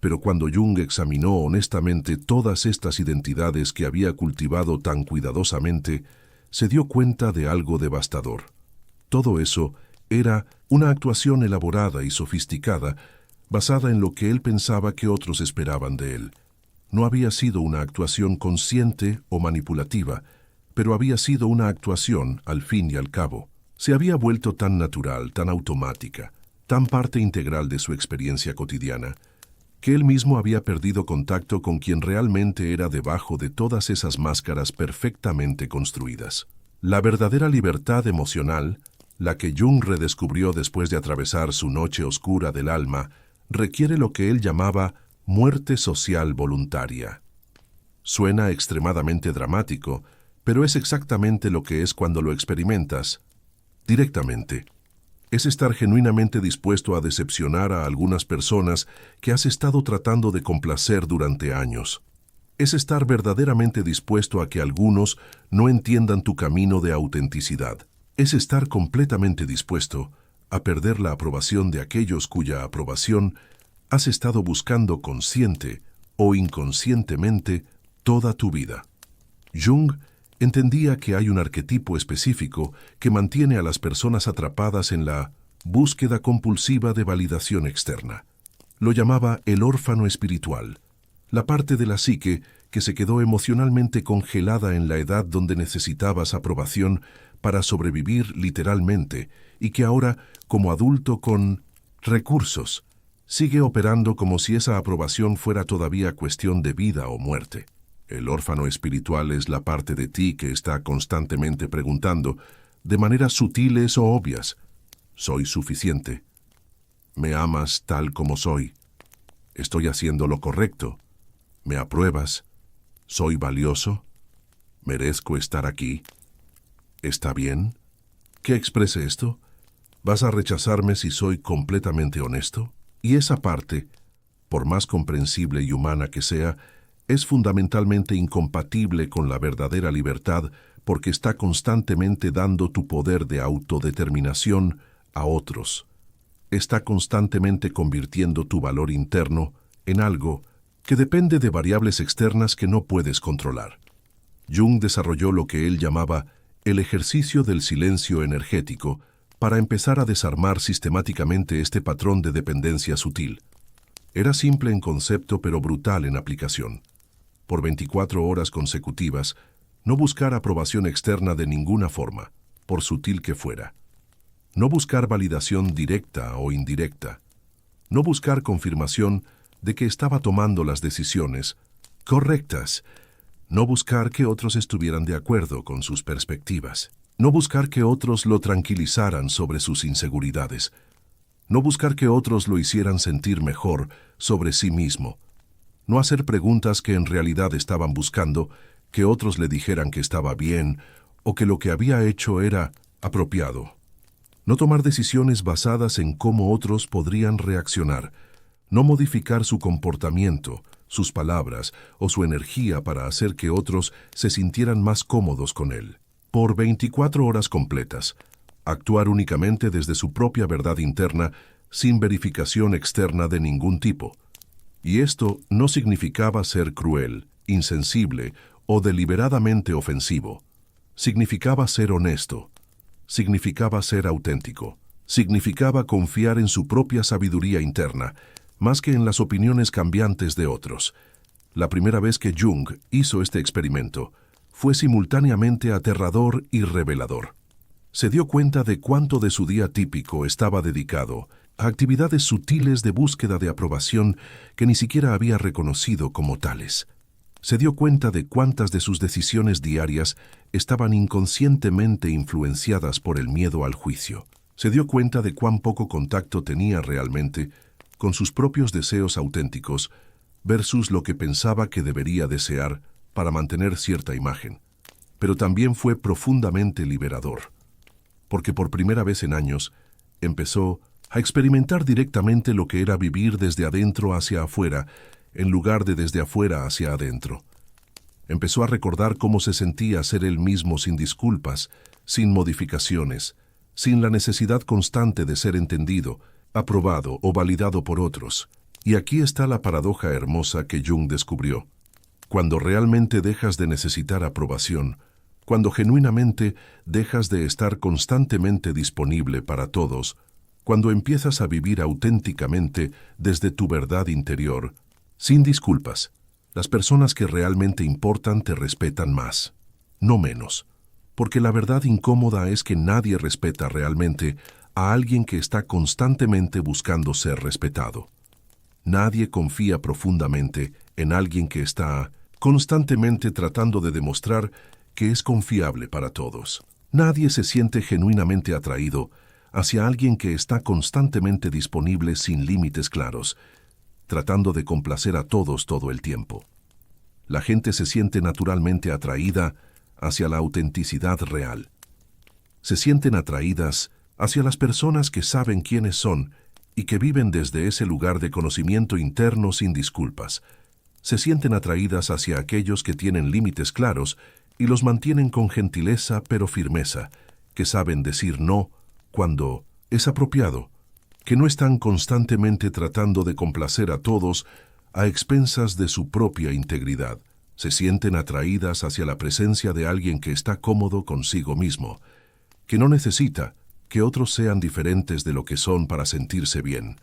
Pero cuando Jung examinó honestamente todas estas identidades que había cultivado tan cuidadosamente, se dio cuenta de algo devastador. Todo eso era una actuación elaborada y sofisticada, basada en lo que él pensaba que otros esperaban de él. No había sido una actuación consciente o manipulativa, pero había sido una actuación, al fin y al cabo. Se había vuelto tan natural, tan automática, tan parte integral de su experiencia cotidiana, que él mismo había perdido contacto con quien realmente era debajo de todas esas máscaras perfectamente construidas. La verdadera libertad emocional, la que Jung redescubrió después de atravesar su noche oscura del alma, requiere lo que él llamaba muerte social voluntaria. Suena extremadamente dramático, pero es exactamente lo que es cuando lo experimentas directamente. Es estar genuinamente dispuesto a decepcionar a algunas personas que has estado tratando de complacer durante años. Es estar verdaderamente dispuesto a que algunos no entiendan tu camino de autenticidad. Es estar completamente dispuesto a perder la aprobación de aquellos cuya aprobación has estado buscando consciente o inconscientemente toda tu vida. Jung entendía que hay un arquetipo específico que mantiene a las personas atrapadas en la búsqueda compulsiva de validación externa. Lo llamaba el órfano espiritual, la parte de la psique que se quedó emocionalmente congelada en la edad donde necesitabas aprobación para sobrevivir literalmente y que ahora, como adulto con recursos, sigue operando como si esa aprobación fuera todavía cuestión de vida o muerte. El órfano espiritual es la parte de ti que está constantemente preguntando, de maneras sutiles o obvias, ¿soy suficiente? ¿Me amas tal como soy? ¿Estoy haciendo lo correcto? ¿Me apruebas? ¿Soy valioso? ¿Merezco estar aquí? ¿Está bien? ¿Qué exprese esto? ¿Vas a rechazarme si soy completamente honesto? Y esa parte, por más comprensible y humana que sea, es fundamentalmente incompatible con la verdadera libertad porque está constantemente dando tu poder de autodeterminación a otros. Está constantemente convirtiendo tu valor interno en algo que depende de variables externas que no puedes controlar. Jung desarrolló lo que él llamaba el ejercicio del silencio energético para empezar a desarmar sistemáticamente este patrón de dependencia sutil. Era simple en concepto pero brutal en aplicación. Por 24 horas consecutivas, no buscar aprobación externa de ninguna forma, por sutil que fuera. No buscar validación directa o indirecta. No buscar confirmación de que estaba tomando las decisiones correctas. No buscar que otros estuvieran de acuerdo con sus perspectivas. No buscar que otros lo tranquilizaran sobre sus inseguridades. No buscar que otros lo hicieran sentir mejor sobre sí mismo. No hacer preguntas que en realidad estaban buscando que otros le dijeran que estaba bien o que lo que había hecho era apropiado. No tomar decisiones basadas en cómo otros podrían reaccionar. No modificar su comportamiento, sus palabras o su energía para hacer que otros se sintieran más cómodos con él. Por 24 horas completas, actuar únicamente desde su propia verdad interna sin verificación externa de ningún tipo. Y esto no significaba ser cruel, insensible o deliberadamente ofensivo. Significaba ser honesto. Significaba ser auténtico. Significaba confiar en su propia sabiduría interna, más que en las opiniones cambiantes de otros. La primera vez que Jung hizo este experimento, fue simultáneamente aterrador y revelador. Se dio cuenta de cuánto de su día típico estaba dedicado a actividades sutiles de búsqueda de aprobación que ni siquiera había reconocido como tales. Se dio cuenta de cuántas de sus decisiones diarias estaban inconscientemente influenciadas por el miedo al juicio. Se dio cuenta de cuán poco contacto tenía realmente con sus propios deseos auténticos versus lo que pensaba que debería desear para mantener cierta imagen. Pero también fue profundamente liberador, porque por primera vez en años empezó a experimentar directamente lo que era vivir desde adentro hacia afuera, en lugar de desde afuera hacia adentro. Empezó a recordar cómo se sentía ser él mismo sin disculpas, sin modificaciones, sin la necesidad constante de ser entendido, aprobado o validado por otros. Y aquí está la paradoja hermosa que Jung descubrió. Cuando realmente dejas de necesitar aprobación, cuando genuinamente dejas de estar constantemente disponible para todos, cuando empiezas a vivir auténticamente desde tu verdad interior, sin disculpas, las personas que realmente importan te respetan más, no menos. Porque la verdad incómoda es que nadie respeta realmente a alguien que está constantemente buscando ser respetado. Nadie confía profundamente en alguien que está constantemente tratando de demostrar que es confiable para todos. Nadie se siente genuinamente atraído hacia alguien que está constantemente disponible sin límites claros, tratando de complacer a todos todo el tiempo. La gente se siente naturalmente atraída hacia la autenticidad real. Se sienten atraídas hacia las personas que saben quiénes son y que viven desde ese lugar de conocimiento interno sin disculpas. Se sienten atraídas hacia aquellos que tienen límites claros y los mantienen con gentileza pero firmeza, que saben decir no cuando es apropiado, que no están constantemente tratando de complacer a todos a expensas de su propia integridad. Se sienten atraídas hacia la presencia de alguien que está cómodo consigo mismo, que no necesita que otros sean diferentes de lo que son para sentirse bien,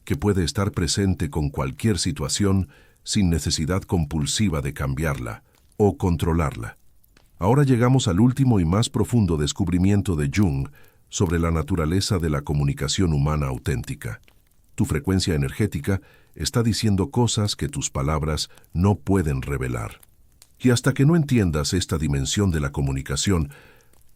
que puede estar presente con cualquier situación sin necesidad compulsiva de cambiarla o controlarla. Ahora llegamos al último y más profundo descubrimiento de Jung sobre la naturaleza de la comunicación humana auténtica. Tu frecuencia energética está diciendo cosas que tus palabras no pueden revelar. Y hasta que no entiendas esta dimensión de la comunicación,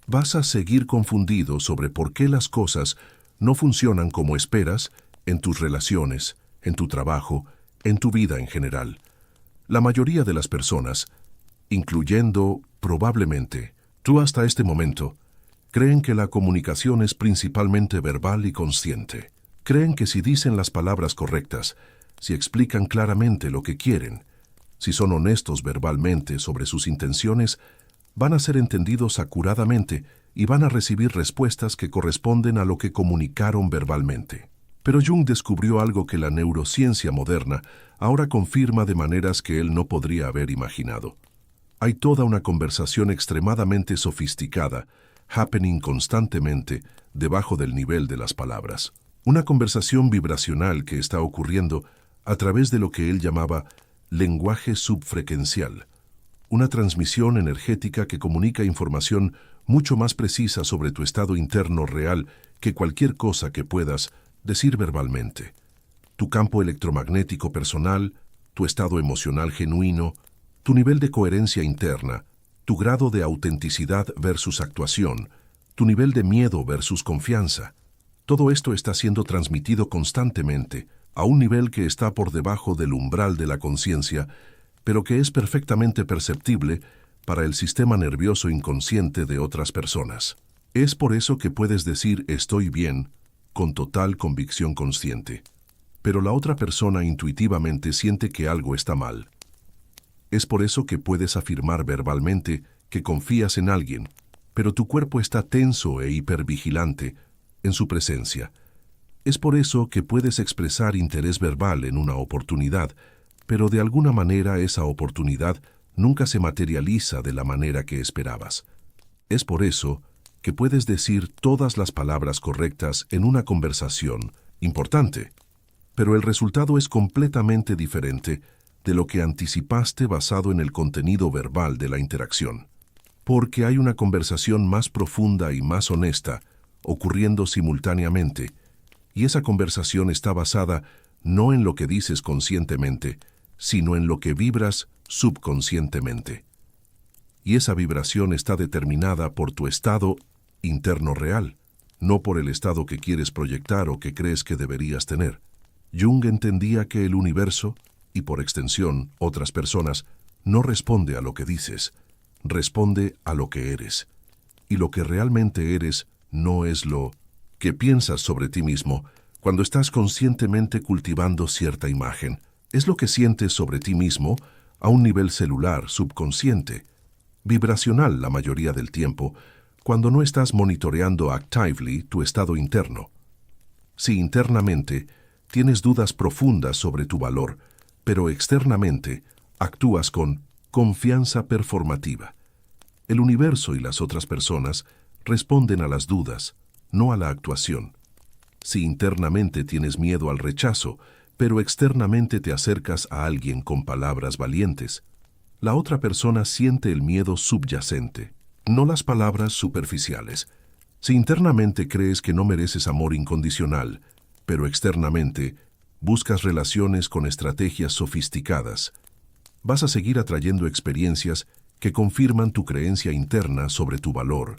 vas a seguir confundido sobre por qué las cosas no funcionan como esperas en tus relaciones, en tu trabajo, en tu vida en general. La mayoría de las personas, incluyendo probablemente tú hasta este momento, creen que la comunicación es principalmente verbal y consciente. Creen que si dicen las palabras correctas, si explican claramente lo que quieren, si son honestos verbalmente sobre sus intenciones, van a ser entendidos acuradamente y van a recibir respuestas que corresponden a lo que comunicaron verbalmente. Pero Jung descubrió algo que la neurociencia moderna ahora confirma de maneras que él no podría haber imaginado. Hay toda una conversación extremadamente sofisticada, happening constantemente debajo del nivel de las palabras. Una conversación vibracional que está ocurriendo a través de lo que él llamaba lenguaje subfrecuencial, una transmisión energética que comunica información mucho más precisa sobre tu estado interno real que cualquier cosa que puedas decir verbalmente. Tu campo electromagnético personal, tu estado emocional genuino, tu nivel de coherencia interna, tu grado de autenticidad versus actuación, tu nivel de miedo versus confianza. Todo esto está siendo transmitido constantemente a un nivel que está por debajo del umbral de la conciencia, pero que es perfectamente perceptible para el sistema nervioso inconsciente de otras personas. Es por eso que puedes decir «estoy bien» con total convicción consciente, pero la otra persona intuitivamente siente que algo está mal. Es por eso que puedes afirmar verbalmente que confías en alguien, pero tu cuerpo está tenso e hipervigilante en su presencia. Es por eso que puedes expresar interés verbal en una oportunidad, pero de alguna manera esa oportunidad nunca se materializa de la manera que esperabas. Es por eso que puedes decir todas las palabras correctas en una conversación importante, pero el resultado es completamente diferente de lo que anticipaste basado en el contenido verbal de la interacción. Porque hay una conversación más profunda y más honesta ocurriendo simultáneamente, y esa conversación está basada no en lo que dices conscientemente, sino en lo que vibras subconscientemente. Y esa vibración está determinada por tu estado interno real, no por el estado que quieres proyectar o que crees que deberías tener. Jung entendía que el universo, y por extensión otras personas, no responde a lo que dices, responde a lo que eres. Y lo que realmente eres no es lo que piensas sobre ti mismo cuando estás conscientemente cultivando cierta imagen. Es lo que sientes sobre ti mismo a un nivel celular, subconsciente, vibracional la mayoría del tiempo, cuando no estás monitoreando actively tu estado interno. Si internamente tienes dudas profundas sobre tu valor, pero externamente actúas con confianza performativa. El universo y las otras personas responden a las dudas, no a la actuación. Si internamente tienes miedo al rechazo, pero externamente te acercas a alguien con palabras valientes, la otra persona siente el miedo subyacente, no las palabras superficiales. Si internamente crees que no mereces amor incondicional, pero externamente buscas relaciones con estrategias sofisticadas, vas a seguir atrayendo experiencias que confirman tu creencia interna sobre tu valor,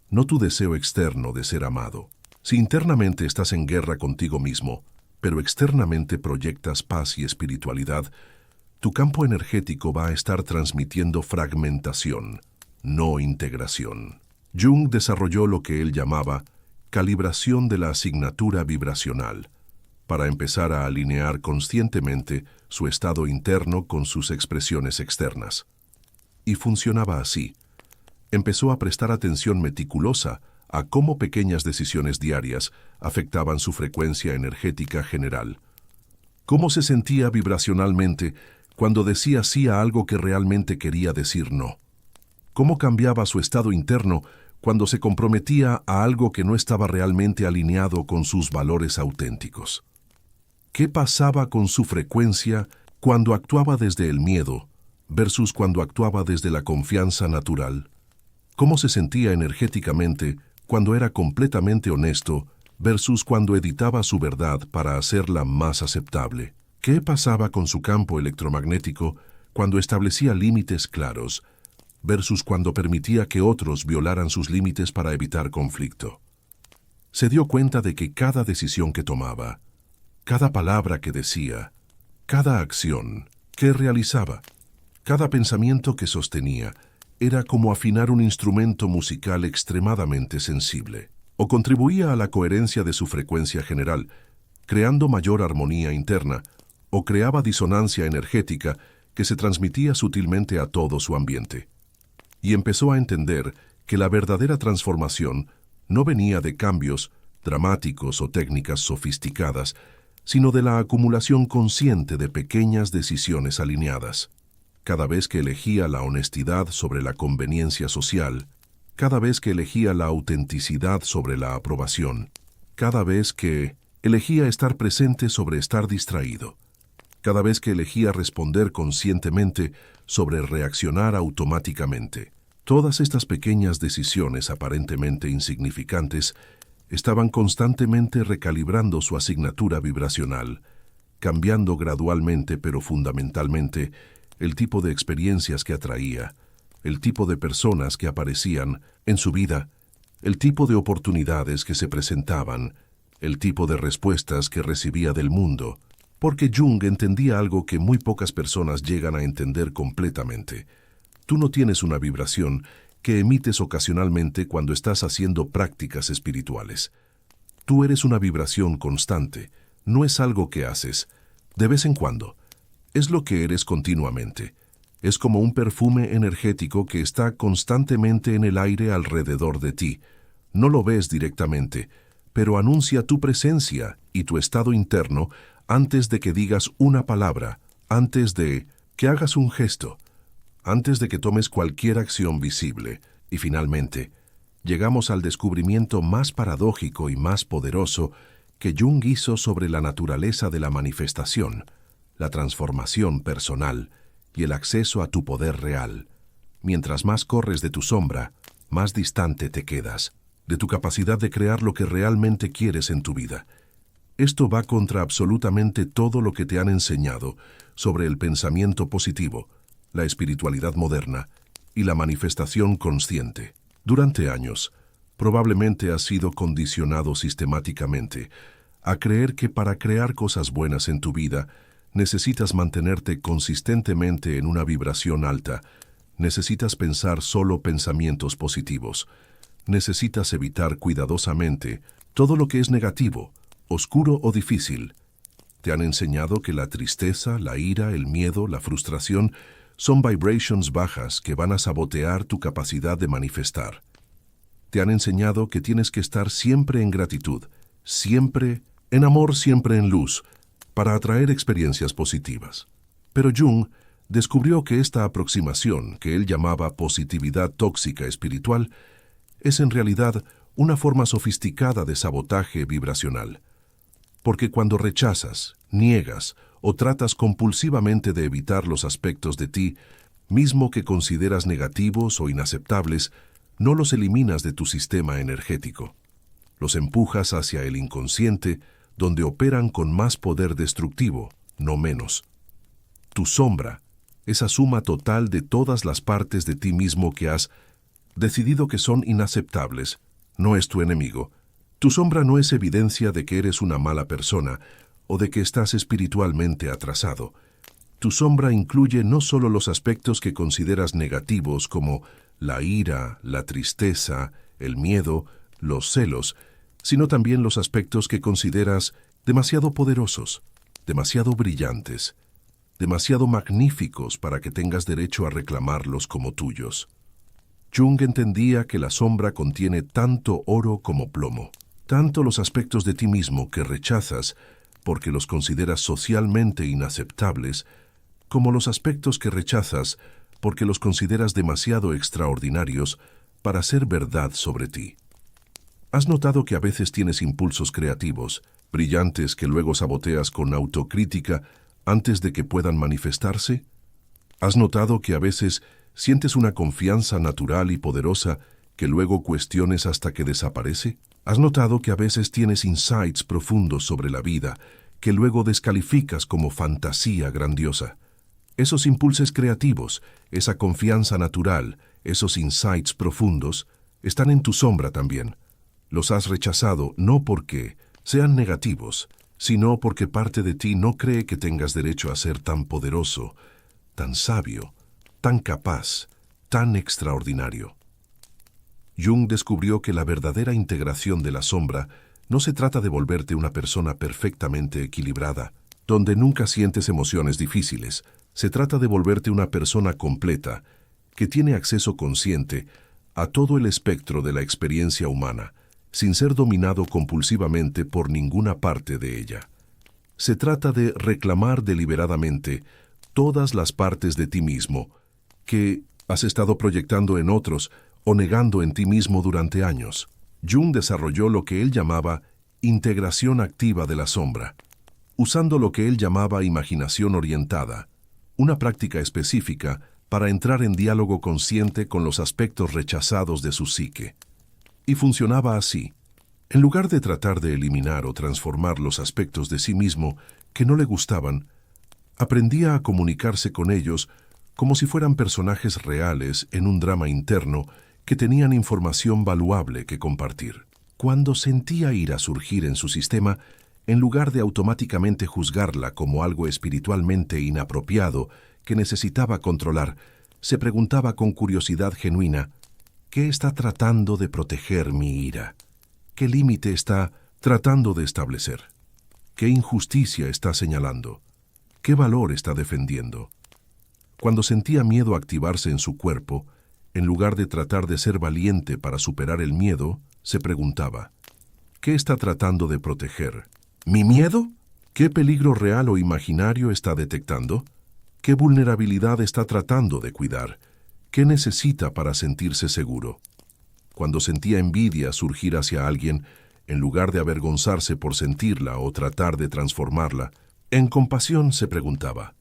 no tu deseo externo de ser amado. Si internamente estás en guerra contigo mismo, pero externamente proyectas paz y espiritualidad, tu campo energético va a estar transmitiendo fragmentación, no integración. Jung desarrolló lo que él llamaba calibración de la asignatura vibracional, para empezar a alinear conscientemente su estado interno con sus expresiones externas. Y funcionaba así. Empezó a prestar atención meticulosa a cómo pequeñas decisiones diarias afectaban su frecuencia energética general. Cómo se sentía vibracionalmente cuando decía sí a algo que realmente quería decir no. Cómo cambiaba su estado interno cuando se comprometía a algo que no estaba realmente alineado con sus valores auténticos. ¿Qué pasaba con su frecuencia cuando actuaba desde el miedo versus cuando actuaba desde la confianza natural? ¿Cómo se sentía energéticamente cuando era completamente honesto versus cuando editaba su verdad para hacerla más aceptable? ¿Qué pasaba con su campo electromagnético cuando establecía límites claros versus cuando permitía que otros violaran sus límites para evitar conflicto? Se dio cuenta de que cada decisión que tomaba, cada palabra que decía, cada acción que realizaba, cada pensamiento que sostenía, era como afinar un instrumento musical extremadamente sensible, o contribuía a la coherencia de su frecuencia general, creando mayor armonía interna, o creaba disonancia energética que se transmitía sutilmente a todo su ambiente. Y empezó a entender que la verdadera transformación no venía de cambios dramáticos o técnicas sofisticadas, sino de la acumulación consciente de pequeñas decisiones alineadas. Cada vez que elegía la honestidad sobre la conveniencia social, cada vez que elegía la autenticidad sobre la aprobación, cada vez que elegía estar presente sobre estar distraído, cada vez que elegía responder conscientemente sobre reaccionar automáticamente. Todas estas pequeñas decisiones aparentemente insignificantes estaban constantemente recalibrando su asignatura vibracional, cambiando gradualmente pero fundamentalmente el tipo de experiencias que atraía, el tipo de personas que aparecían en su vida, el tipo de oportunidades que se presentaban, el tipo de respuestas que recibía del mundo, porque Jung entendía algo que muy pocas personas llegan a entender completamente. Tú no tienes una vibración que emites ocasionalmente cuando estás haciendo prácticas espirituales. Tú eres una vibración constante, no es algo que haces, de vez en cuando. Es lo que eres continuamente. Es como un perfume energético que está constantemente en el aire alrededor de ti. No lo ves directamente, pero anuncia tu presencia y tu estado interno antes de que digas una palabra, antes de que hagas un gesto, antes de que tomes cualquier acción visible. Y finalmente, llegamos al descubrimiento más paradójico y más poderoso que Jung hizo sobre la naturaleza de la manifestación, la transformación personal y el acceso a tu poder real. Mientras más corres de tu sombra, más distante te quedas de tu capacidad de crear lo que realmente quieres en tu vida. Esto va contra absolutamente todo lo que te han enseñado sobre el pensamiento positivo, la espiritualidad moderna y la manifestación consciente. Durante años, probablemente has sido condicionado sistemáticamente a creer que para crear cosas buenas en tu vida, necesitas mantenerte consistentemente en una vibración alta, necesitas pensar solo pensamientos positivos, necesitas evitar cuidadosamente todo lo que es negativo, oscuro o difícil. Te han enseñado que la tristeza, la ira, el miedo, la frustración son vibrations bajas que van a sabotear tu capacidad de manifestar. Te han enseñado que tienes que estar siempre en gratitud, siempre en amor, siempre en luz, para atraer experiencias positivas. Pero Jung descubrió que esta aproximación, que él llamaba positividad tóxica espiritual, es en realidad una forma sofisticada de sabotaje vibracional. Porque cuando rechazas, niegas o tratas compulsivamente de evitar los aspectos de ti, mismo que consideras negativos o inaceptables, no los eliminas de tu sistema energético. Los empujas hacia el inconsciente, donde operan con más poder destructivo, no menos. Tu sombra, esa suma total de todas las partes de ti mismo que has decidido que son inaceptables, no es tu enemigo. Tu sombra no es evidencia de que eres una mala persona o de que estás espiritualmente atrasado. Tu sombra incluye no solo los aspectos que consideras negativos como la ira, la tristeza, el miedo, los celos, sino también los aspectos que consideras demasiado poderosos, demasiado brillantes, demasiado magníficos para que tengas derecho a reclamarlos como tuyos. Jung entendía que la sombra contiene tanto oro como plomo, tanto los aspectos de ti mismo que rechazas porque los consideras socialmente inaceptables, como los aspectos que rechazas porque los consideras demasiado extraordinarios para ser verdad sobre ti. ¿Has notado que a veces tienes impulsos creativos, brillantes que luego saboteas con autocrítica antes de que puedan manifestarse? ¿Has notado que a veces sientes una confianza natural y poderosa que luego cuestiones hasta que desaparece? ¿Has notado que a veces tienes insights profundos sobre la vida que luego descalificas como fantasía grandiosa? Esos impulsos creativos, esa confianza natural, esos insights profundos, están en tu sombra también. Los has rechazado no porque sean negativos, sino porque parte de ti no cree que tengas derecho a ser tan poderoso, tan sabio, tan capaz, tan extraordinario. Jung descubrió que la verdadera integración de la sombra no se trata de volverte una persona perfectamente equilibrada, donde nunca sientes emociones difíciles. Se trata de volverte una persona completa, que tiene acceso consciente a todo el espectro de la experiencia humana, sin ser dominado compulsivamente por ninguna parte de ella. Se trata de reclamar deliberadamente todas las partes de ti mismo que has estado proyectando en otros o negando en ti mismo durante años. Jung desarrolló lo que él llamaba integración activa de la sombra, usando lo que él llamaba imaginación orientada, una práctica específica para entrar en diálogo consciente con los aspectos rechazados de su psique. Y funcionaba así. En lugar de tratar de eliminar o transformar los aspectos de sí mismo que no le gustaban, aprendía a comunicarse con ellos como si fueran personajes reales en un drama interno que tenían información valuable que compartir. Cuando sentía ira surgir en su sistema, en lugar de automáticamente juzgarla como algo espiritualmente inapropiado que necesitaba controlar, se preguntaba con curiosidad genuina: ¿qué está tratando de proteger mi ira? ¿Qué límite está tratando de establecer? ¿Qué injusticia está señalando? ¿Qué valor está defendiendo? Cuando sentía miedo activarse en su cuerpo, en lugar de tratar de ser valiente para superar el miedo, se preguntaba: ¿qué está tratando de proteger? ¿Mi miedo? ¿Qué peligro real o imaginario está detectando? ¿Qué vulnerabilidad está tratando de cuidar? ¿Qué necesita para sentirse seguro? Cuando sentía envidia surgir hacia alguien, en lugar de avergonzarse por sentirla o tratar de transformarla, en compasión se preguntaba: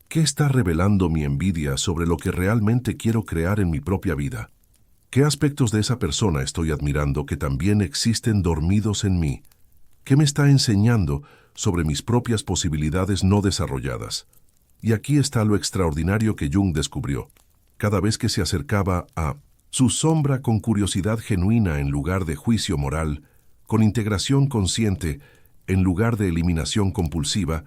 ¿qué está revelando mi envidia sobre lo que realmente quiero crear en mi propia vida? ¿Qué aspectos de esa persona estoy admirando que también existen dormidos en mí? ¿Qué me está enseñando sobre mis propias posibilidades no desarrolladas? Y aquí está lo extraordinario que Jung descubrió. Cada vez que se acercaba a su sombra con curiosidad genuina en lugar de juicio moral, con integración consciente en lugar de eliminación compulsiva,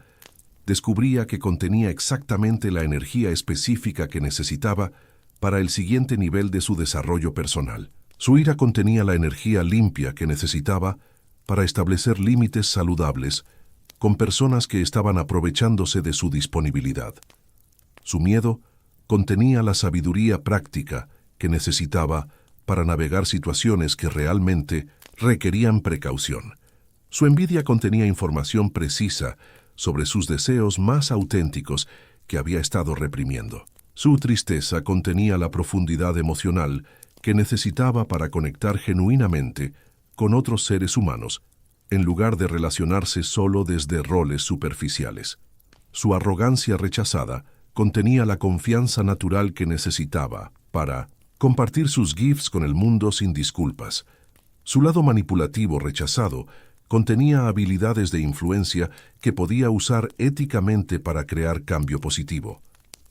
descubría que contenía exactamente la energía específica que necesitaba para el siguiente nivel de su desarrollo personal. Su ira contenía la energía limpia que necesitaba para establecer límites saludables con personas que estaban aprovechándose de su disponibilidad. Su miedo contenía la sabiduría práctica que necesitaba para navegar situaciones que realmente requerían precaución. Su envidia contenía información precisa sobre sus deseos más auténticos que había estado reprimiendo. Su tristeza contenía la profundidad emocional que necesitaba para conectar genuinamente con otros seres humanos, en lugar de relacionarse solo desde roles superficiales. Su arrogancia rechazada contenía la confianza natural que necesitaba para compartir sus gifts con el mundo sin disculpas. Su lado manipulativo rechazado contenía habilidades de influencia que podía usar éticamente para crear cambio positivo.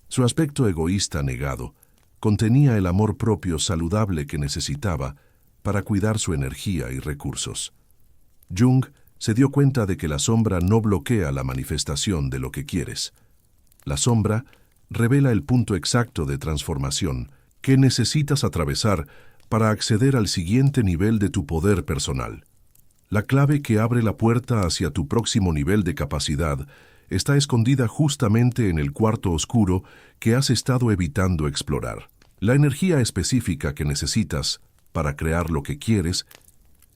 Su aspecto egoísta negado contenía el amor propio saludable que necesitaba para cuidar su energía y recursos. Jung se dio cuenta de que la sombra no bloquea la manifestación de lo que quieres. La sombra revela el punto exacto de transformación que necesitas atravesar para acceder al siguiente nivel de tu poder personal. La clave que abre la puerta hacia tu próximo nivel de capacidad está escondida justamente en el cuarto oscuro que has estado evitando explorar. La energía específica que necesitas para crear lo que quieres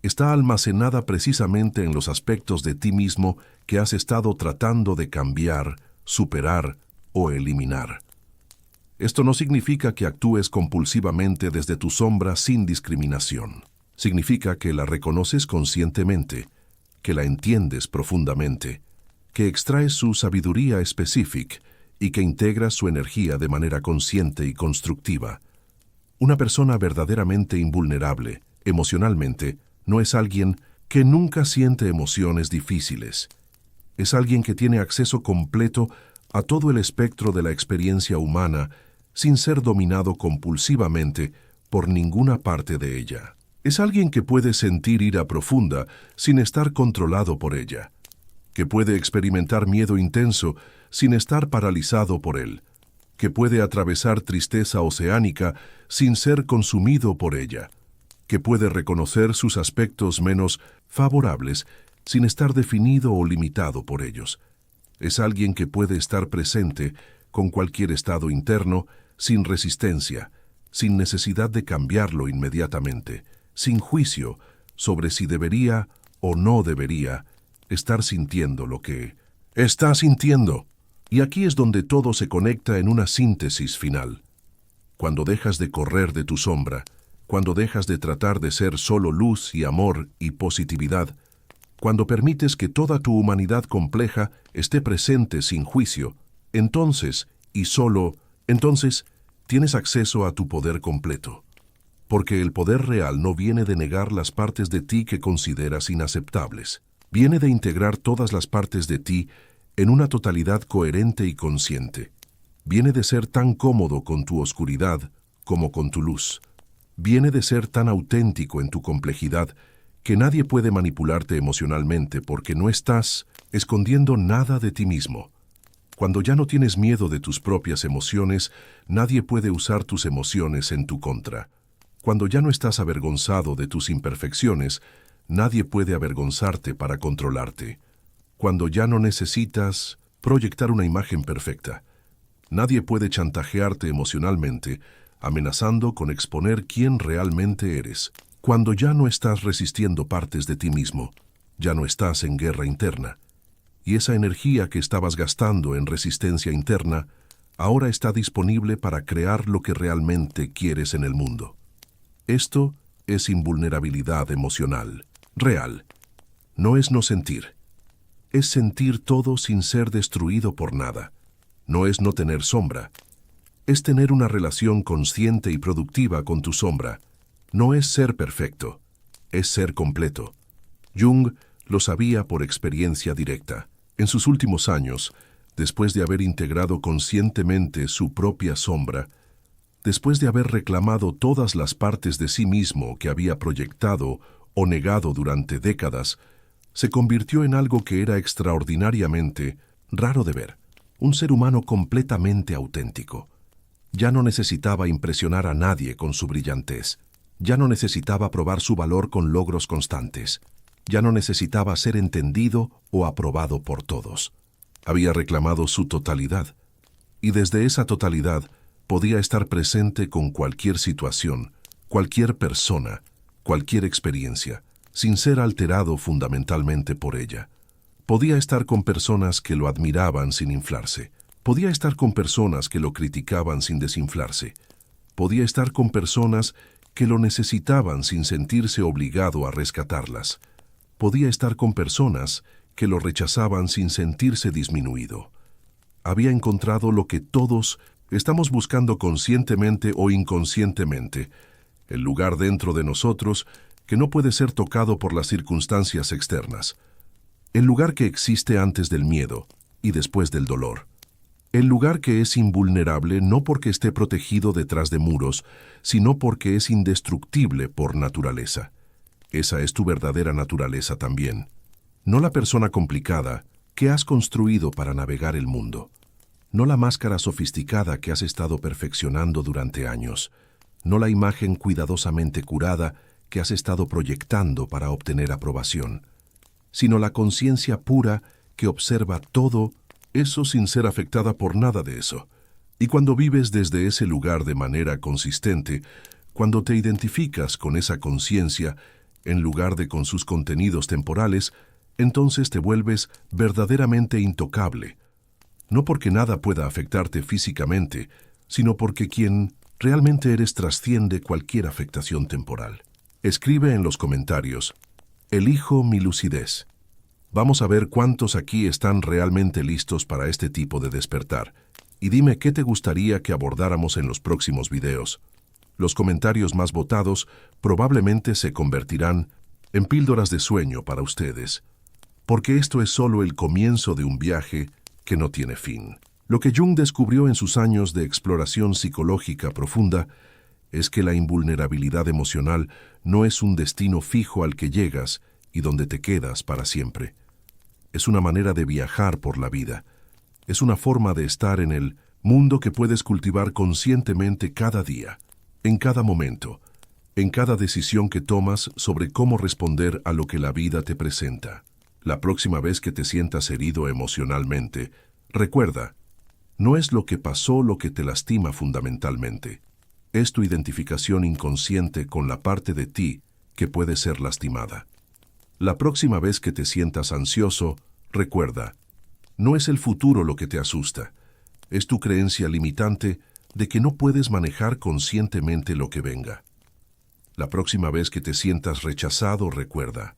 está almacenada precisamente en los aspectos de ti mismo que has estado tratando de cambiar, superar o eliminar. Esto no significa que actúes compulsivamente desde tu sombra sin discriminación. Significa que la reconoces conscientemente, que la entiendes profundamente, que extraes su sabiduría específica y que integras su energía de manera consciente y constructiva. Una persona verdaderamente invulnerable, emocionalmente, no es alguien que nunca siente emociones difíciles. Es alguien que tiene acceso completo a todo el espectro de la experiencia humana sin ser dominado compulsivamente por ninguna parte de ella. Es alguien que puede sentir ira profunda sin estar controlado por ella, que puede experimentar miedo intenso sin estar paralizado por él, que puede atravesar tristeza oceánica sin ser consumido por ella, que puede reconocer sus aspectos menos favorables sin estar definido o limitado por ellos. Es alguien que puede estar presente con cualquier estado interno, sin resistencia, sin necesidad de cambiarlo inmediatamente, sin juicio sobre si debería o no debería estar sintiendo lo que está sintiendo. Y aquí es donde todo se conecta en una síntesis final. Cuando dejas de correr de tu sombra, cuando dejas de tratar de ser solo luz y amor y positividad, cuando permites que toda tu humanidad compleja esté presente sin juicio, entonces, y solo entonces, tienes acceso a tu poder completo. Porque el poder real no viene de negar las partes de ti que consideras inaceptables. Viene de integrar todas las partes de ti en una totalidad coherente y consciente. Viene de ser tan cómodo con tu oscuridad como con tu luz. Viene de ser tan auténtico en tu complejidad que nadie puede manipularte emocionalmente porque no estás escondiendo nada de ti mismo. Cuando ya no tienes miedo de tus propias emociones, nadie puede usar tus emociones en tu contra. Cuando ya no estás avergonzado de tus imperfecciones, nadie puede avergonzarte para controlarte. Cuando ya no necesitas proyectar una imagen perfecta, nadie puede chantajearte emocionalmente, amenazando con exponer quién realmente eres. Cuando ya no estás resistiendo partes de ti mismo, ya no estás en guerra interna. Y esa energía que estabas gastando en resistencia interna, ahora está disponible para crear lo que realmente quieres en el mundo. Esto es invulnerabilidad emocional, real. No es no sentir. Es sentir todo sin ser destruido por nada. No es no tener sombra. Es tener una relación consciente y productiva con tu sombra. No es ser perfecto. Es ser completo. Jung lo sabía por experiencia directa. En sus últimos años, después de haber integrado conscientemente su propia sombra, después de haber reclamado todas las partes de sí mismo que había proyectado o negado durante décadas, se convirtió en algo que era extraordinariamente raro de ver, un ser humano completamente auténtico. Ya no necesitaba impresionar a nadie con su brillantez, ya no necesitaba probar su valor con logros constantes, ya no necesitaba ser entendido o aprobado por todos. Había reclamado su totalidad, y desde esa totalidad podía estar presente con cualquier situación, cualquier persona, cualquier experiencia, sin ser alterado fundamentalmente por ella. Podía estar con personas que lo admiraban sin inflarse. Podía estar con personas que lo criticaban sin desinflarse. Podía estar con personas que lo necesitaban sin sentirse obligado a rescatarlas. Podía estar con personas que lo rechazaban sin sentirse disminuido. Había encontrado lo que todos estamos buscando conscientemente o inconscientemente, el lugar dentro de nosotros que no puede ser tocado por las circunstancias externas, el lugar que existe antes del miedo y después del dolor, el lugar que es invulnerable no porque esté protegido detrás de muros, sino porque es indestructible por naturaleza. Esa es tu verdadera naturaleza también, no la persona complicada que has construido para navegar el mundo, no la máscara sofisticada que has estado perfeccionando durante años, no la imagen cuidadosamente curada que has estado proyectando para obtener aprobación, sino la conciencia pura que observa todo eso sin ser afectada por nada de eso. Y cuando vives desde ese lugar de manera consistente, cuando te identificas con esa conciencia, en lugar de con sus contenidos temporales, entonces te vuelves verdaderamente intocable. No porque nada pueda afectarte físicamente, sino porque quien realmente eres trasciende cualquier afectación temporal. Escribe en los comentarios: elijo mi lucidez. Vamos a ver cuántos aquí están realmente listos para este tipo de despertar. Y dime qué te gustaría que abordáramos en los próximos videos. Los comentarios más votados probablemente se convertirán en píldoras de sueño para ustedes, porque esto es solo el comienzo de un viaje que no tiene fin. Lo que Jung descubrió en sus años de exploración psicológica profunda es que la invulnerabilidad emocional no es un destino fijo al que llegas y donde te quedas para siempre. Es una manera de viajar por la vida. Es una forma de estar en el mundo que puedes cultivar conscientemente cada día, en cada momento, en cada decisión que tomas sobre cómo responder a lo que la vida te presenta. La próxima vez que te sientas herido emocionalmente, recuerda, no es lo que pasó lo que te lastima fundamentalmente. Es tu identificación inconsciente con la parte de ti que puede ser lastimada. La próxima vez que te sientas ansioso, recuerda, no es el futuro lo que te asusta, es tu creencia limitante de que no puedes manejar conscientemente lo que venga. La próxima vez que te sientas rechazado, recuerda,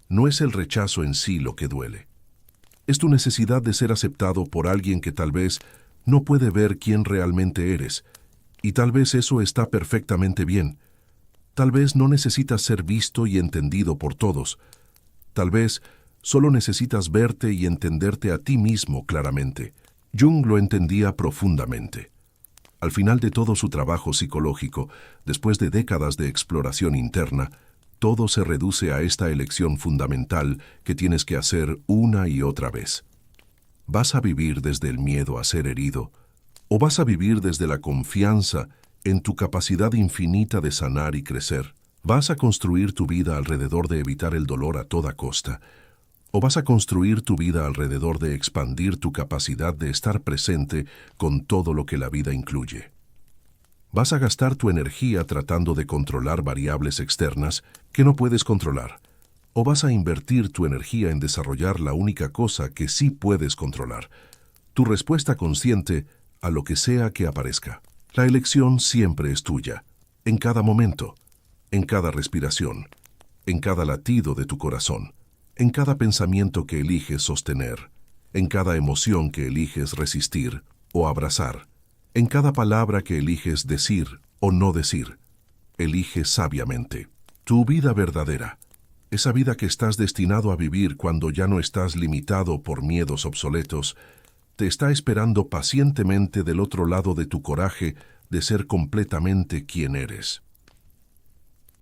no es el rechazo en sí lo que duele. Es tu necesidad de ser aceptado por alguien que tal vez no puede ver quién realmente eres, y tal vez eso está perfectamente bien. Tal vez no necesitas ser visto y entendido por todos. Tal vez solo necesitas verte y entenderte a ti mismo claramente. Jung lo entendía profundamente. Al final de todo su trabajo psicológico, después de décadas de exploración interna, todo se reduce a esta elección fundamental que tienes que hacer una y otra vez. ¿Vas a vivir desde el miedo a ser herido? ¿O vas a vivir desde la confianza en tu capacidad infinita de sanar y crecer? ¿Vas a construir tu vida alrededor de evitar el dolor a toda costa? ¿O vas a construir tu vida alrededor de expandir tu capacidad de estar presente con todo lo que la vida incluye? ¿Vas a gastar tu energía tratando de controlar variables externas que no puedes controlar? ¿O vas a invertir tu energía en desarrollar la única cosa que sí puedes controlar? Tu respuesta consciente a lo que sea que aparezca. La elección siempre es tuya, en cada momento, en cada respiración, en cada latido de tu corazón, en cada pensamiento que eliges sostener, en cada emoción que eliges resistir o abrazar, en cada palabra que eliges decir o no decir. Elige sabiamente. Tu vida verdadera, esa vida que estás destinado a vivir cuando ya no estás limitado por miedos obsoletos, te está esperando pacientemente del otro lado de tu coraje de ser completamente quien eres.